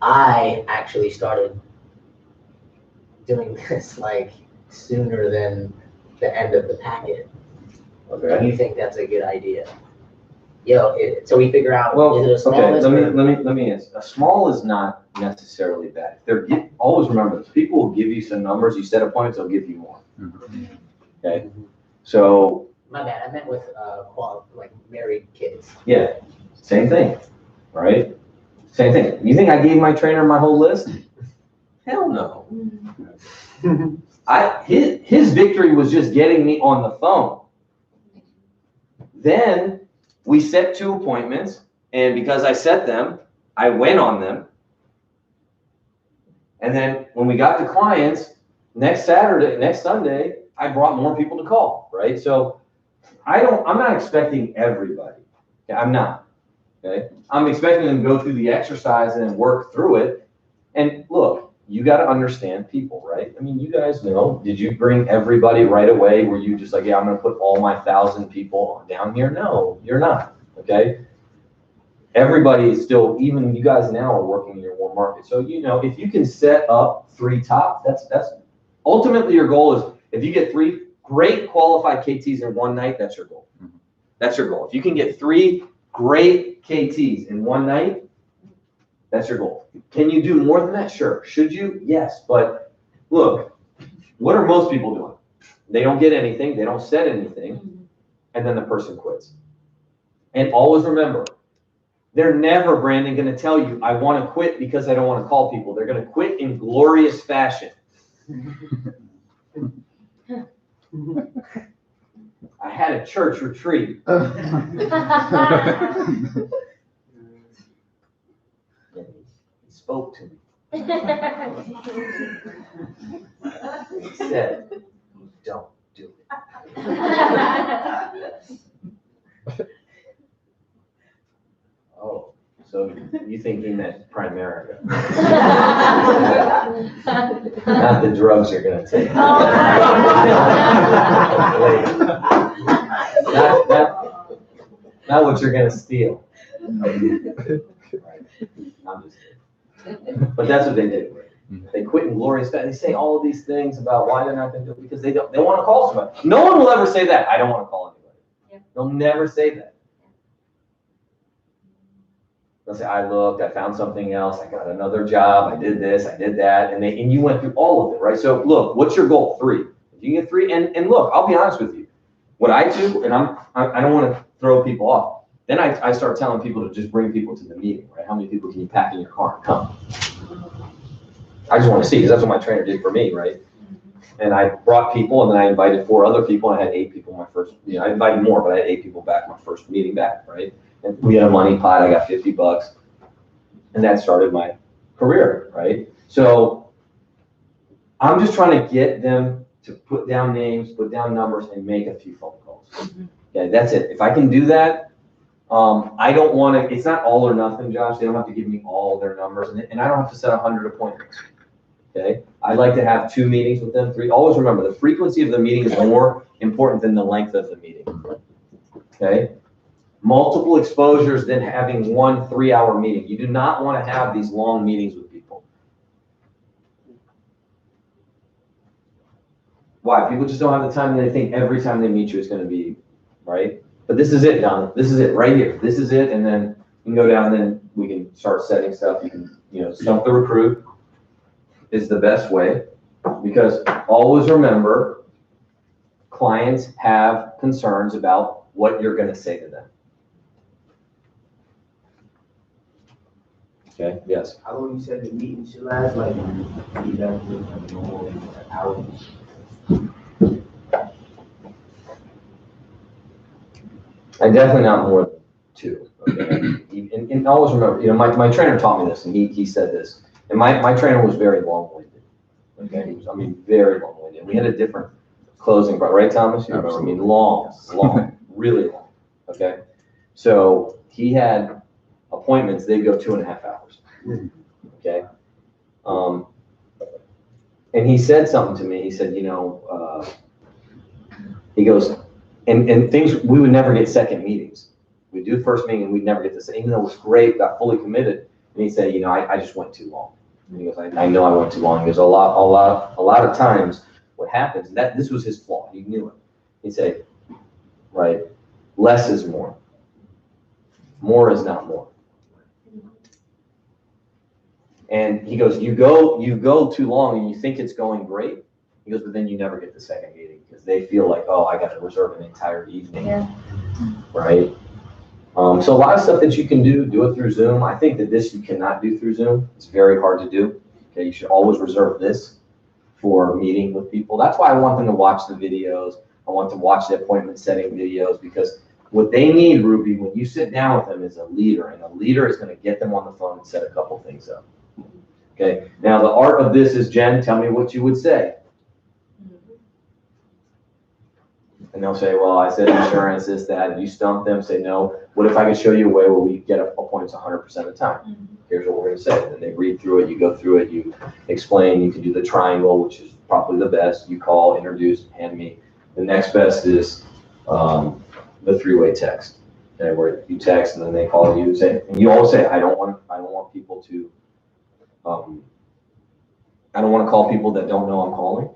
I actually started doing this like sooner than the end of the packet. Do Okay. you think that's a good idea? So we figure out, Well, is it a small okay, list? let me answer. A small is not necessarily bad. Always remember, if people will give you some numbers, you set appointments, they'll give you more. Okay, so, My bad, I meant with, like married kids. yeah, same thing, right? Same thing. You think I gave my trainer my whole list? Hell no. His victory was just getting me on the phone. Then we set 2 appointments, and because I set them, I went on them. And then when we got to clients, next Sunday, I brought more people to call, right? So I'm not expecting everybody. Okay, I'm not, okay? I'm expecting them to go through the exercise and work through it. And look, you got to understand people, right? I mean, you guys know, did you bring everybody right away? Were you just like, yeah, I'm going to put all my 1,000 people down here? No, you're not, okay? Everybody is still, even you guys now are working in your warm market. So, you know, if you can set up 3 top, that's ultimately your goal is if you get 3 great qualified KTs in one night, that's your goal. That's your goal. If you can get 3 great KTs in one night, that's your goal. Can you do more than that? Sure. Should you? Yes. But look, what are most people doing? They don't get anything. They don't set anything. And then the person quits. And always remember, they're never, Brandon, going to tell you, I want to quit because I don't want to call people. They're going to quit in glorious fashion. I had a church retreat. He spoke to me. He said, don't do it. Oh, so you think he meant Primerica? Not the drugs you're gonna take. Not what you're gonna steal. I'm just kidding. But that's what they do. They quit in glorious fashion. They say all of these things about why they're not gonna do it because they want to call somebody. No one will ever say that. I don't want to call anybody. Yeah. They'll never say that. They'll say, I looked, I found something else, I got another job, I did this, I did that, and you went through all of it, right? So look, what's your goal? 3. If you get 3, and look, I'll be honest with you. What I do, and I don't want to throw people off. Then I start telling people to just bring people to the meeting, right? How many people can you pack in your car and come? I just want to see, because that's what my trainer did for me, right? And I brought people, and then I invited 4 other people, and I had 8 people my first, I invited more, but I had 8 people back my first meeting back, right? And we had a money pot, I got $50, and that started my career, right? So I'm just trying to get them to put down names, put down numbers, and make a few phone calls. Okay, that's it. If I can do that, I don't want to, it's not all or nothing, Josh. They don't have to give me all their numbers, and I don't have to set 100 appointments. Okay, I like to have 2 meetings with them, 3. Always remember, the frequency of the meeting is more important than the length of the meeting. Okay, multiple exposures than having 1 3-hour meeting. You do not want to have these long meetings with people. Why? People just don't have the time, and they think every time they meet you is going to be right. But this is it, Donna. This is it right here. This is it, and then you can go down, and then we can start setting stuff. You can, stump the recruit is the best way, because always remember, clients have concerns about what you're going to say to them. Okay, yes. How long you said the meeting should last? Like, be done with like normal hours? And definitely not more than 2. Okay, mean, and always remember, my trainer taught me this, and he said this, and my trainer was very long-winded. Okay, he was, very long-winded. We had a different closing, right, Thomas? You remember? Long, really long. Okay, so he had appointments, they'd go 2.5 hours. Okay, and he said something to me. He said, he goes, and things, we would never get second meetings. We'd do first meeting and we'd never get this, even though it was great, got fully committed. And he said, I just went too long. And he goes, I know I went too long. He goes, a lot of times what happens, that this was his flaw, he knew it. He'd say, right, less is more. More is not more. And he goes, you go too long and you think it's going great. He goes, but then you never get the second meeting because they feel like, oh, I got to reserve an entire evening, right? So a lot of stuff that you can do it through Zoom. I think that this you cannot do through Zoom. It's very hard to do. Okay, you should always reserve this for meeting with people. That's why I want them to watch the videos. I want to watch the appointment setting videos because what they need, Ruby, when you sit down with them is a leader, and a leader is going to get them on the phone and set a couple things up. Okay, now the art of this is, Jen, tell me what you would say. And they'll say, well, I said insurance, this, that, and you stump them, say, no, what if I could show you a way where we get appointments 100% of the time? Here's what we're gonna say. And they read through it, you go through it, you explain, you can do the triangle, which is probably the best. You call, introduce, hand me. The next best is the three-way text. Okay, where you text and then they call you and say, and you always say, I don't want people to, I don't want to call people that don't know I'm calling.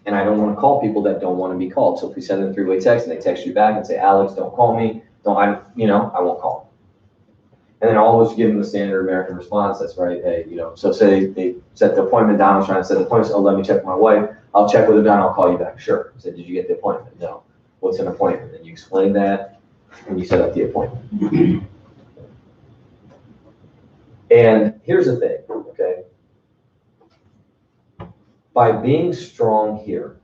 And I don't want to call people that don't want to be called. So if we send them three-way text and they text you back and say, Alex, don't call me, I won't call. And then always give them the standard American response. That's right. Hey, so say they set the appointment down. I was trying to set the appointment. Oh, let me check with my wife. I'll check with her down. I'll call you back. Sure. I said, did you get the appointment? No. What's an appointment? And you explain that and you set up the appointment. And here's the thing, okay? By being strong here,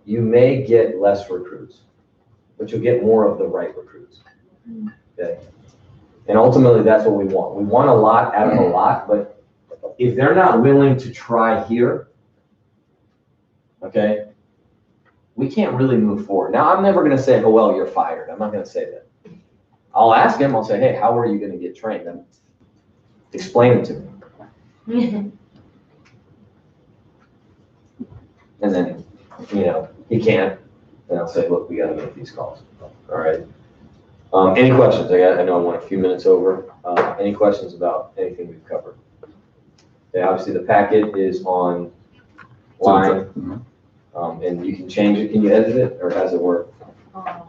you may get less recruits, but you'll get more of the right recruits, okay? And ultimately, that's what we want. We want a lot out of a lot, but if they're not willing to try here, okay, we can't really move forward. Now, I'm never going to say, oh, well, you're fired. I'm not going to say that. I'll ask him, I'll say, hey, how are you going to get trained? And explain it to me. And then, he can't, and I'll say, look, we got to make these calls. All right. Any questions? I know I went a few minutes over. Any questions about anything we've covered? Okay, obviously the packet is on line, and you can change it. Can you edit it, or has it work? I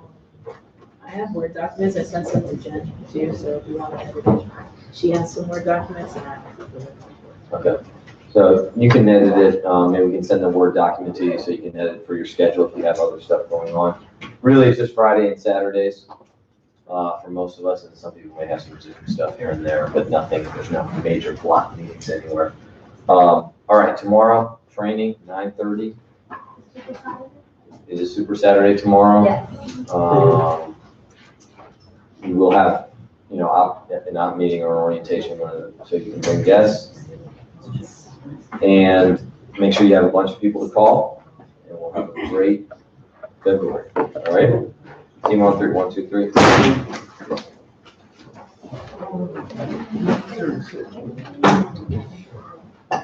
have Word documents. I sent some to Jen too, so if you want to edit it, she has some Word documents, and I have them. Okay. So you can edit it. Maybe we can send a Word document to you so you can edit for your schedule if you have other stuff going on. Really, it's just Friday and Saturdays for most of us, and some people may have some Zoom stuff here and there, but nothing. There's no major block meetings anywhere. All right, tomorrow training 9:30. Is it Super Saturday tomorrow? Yes. You will have, an op meeting or orientation, so you can bring guests. And make sure you have a bunch of people to call, and we'll have a great February. All right? Team on 3, 1, 2, 3.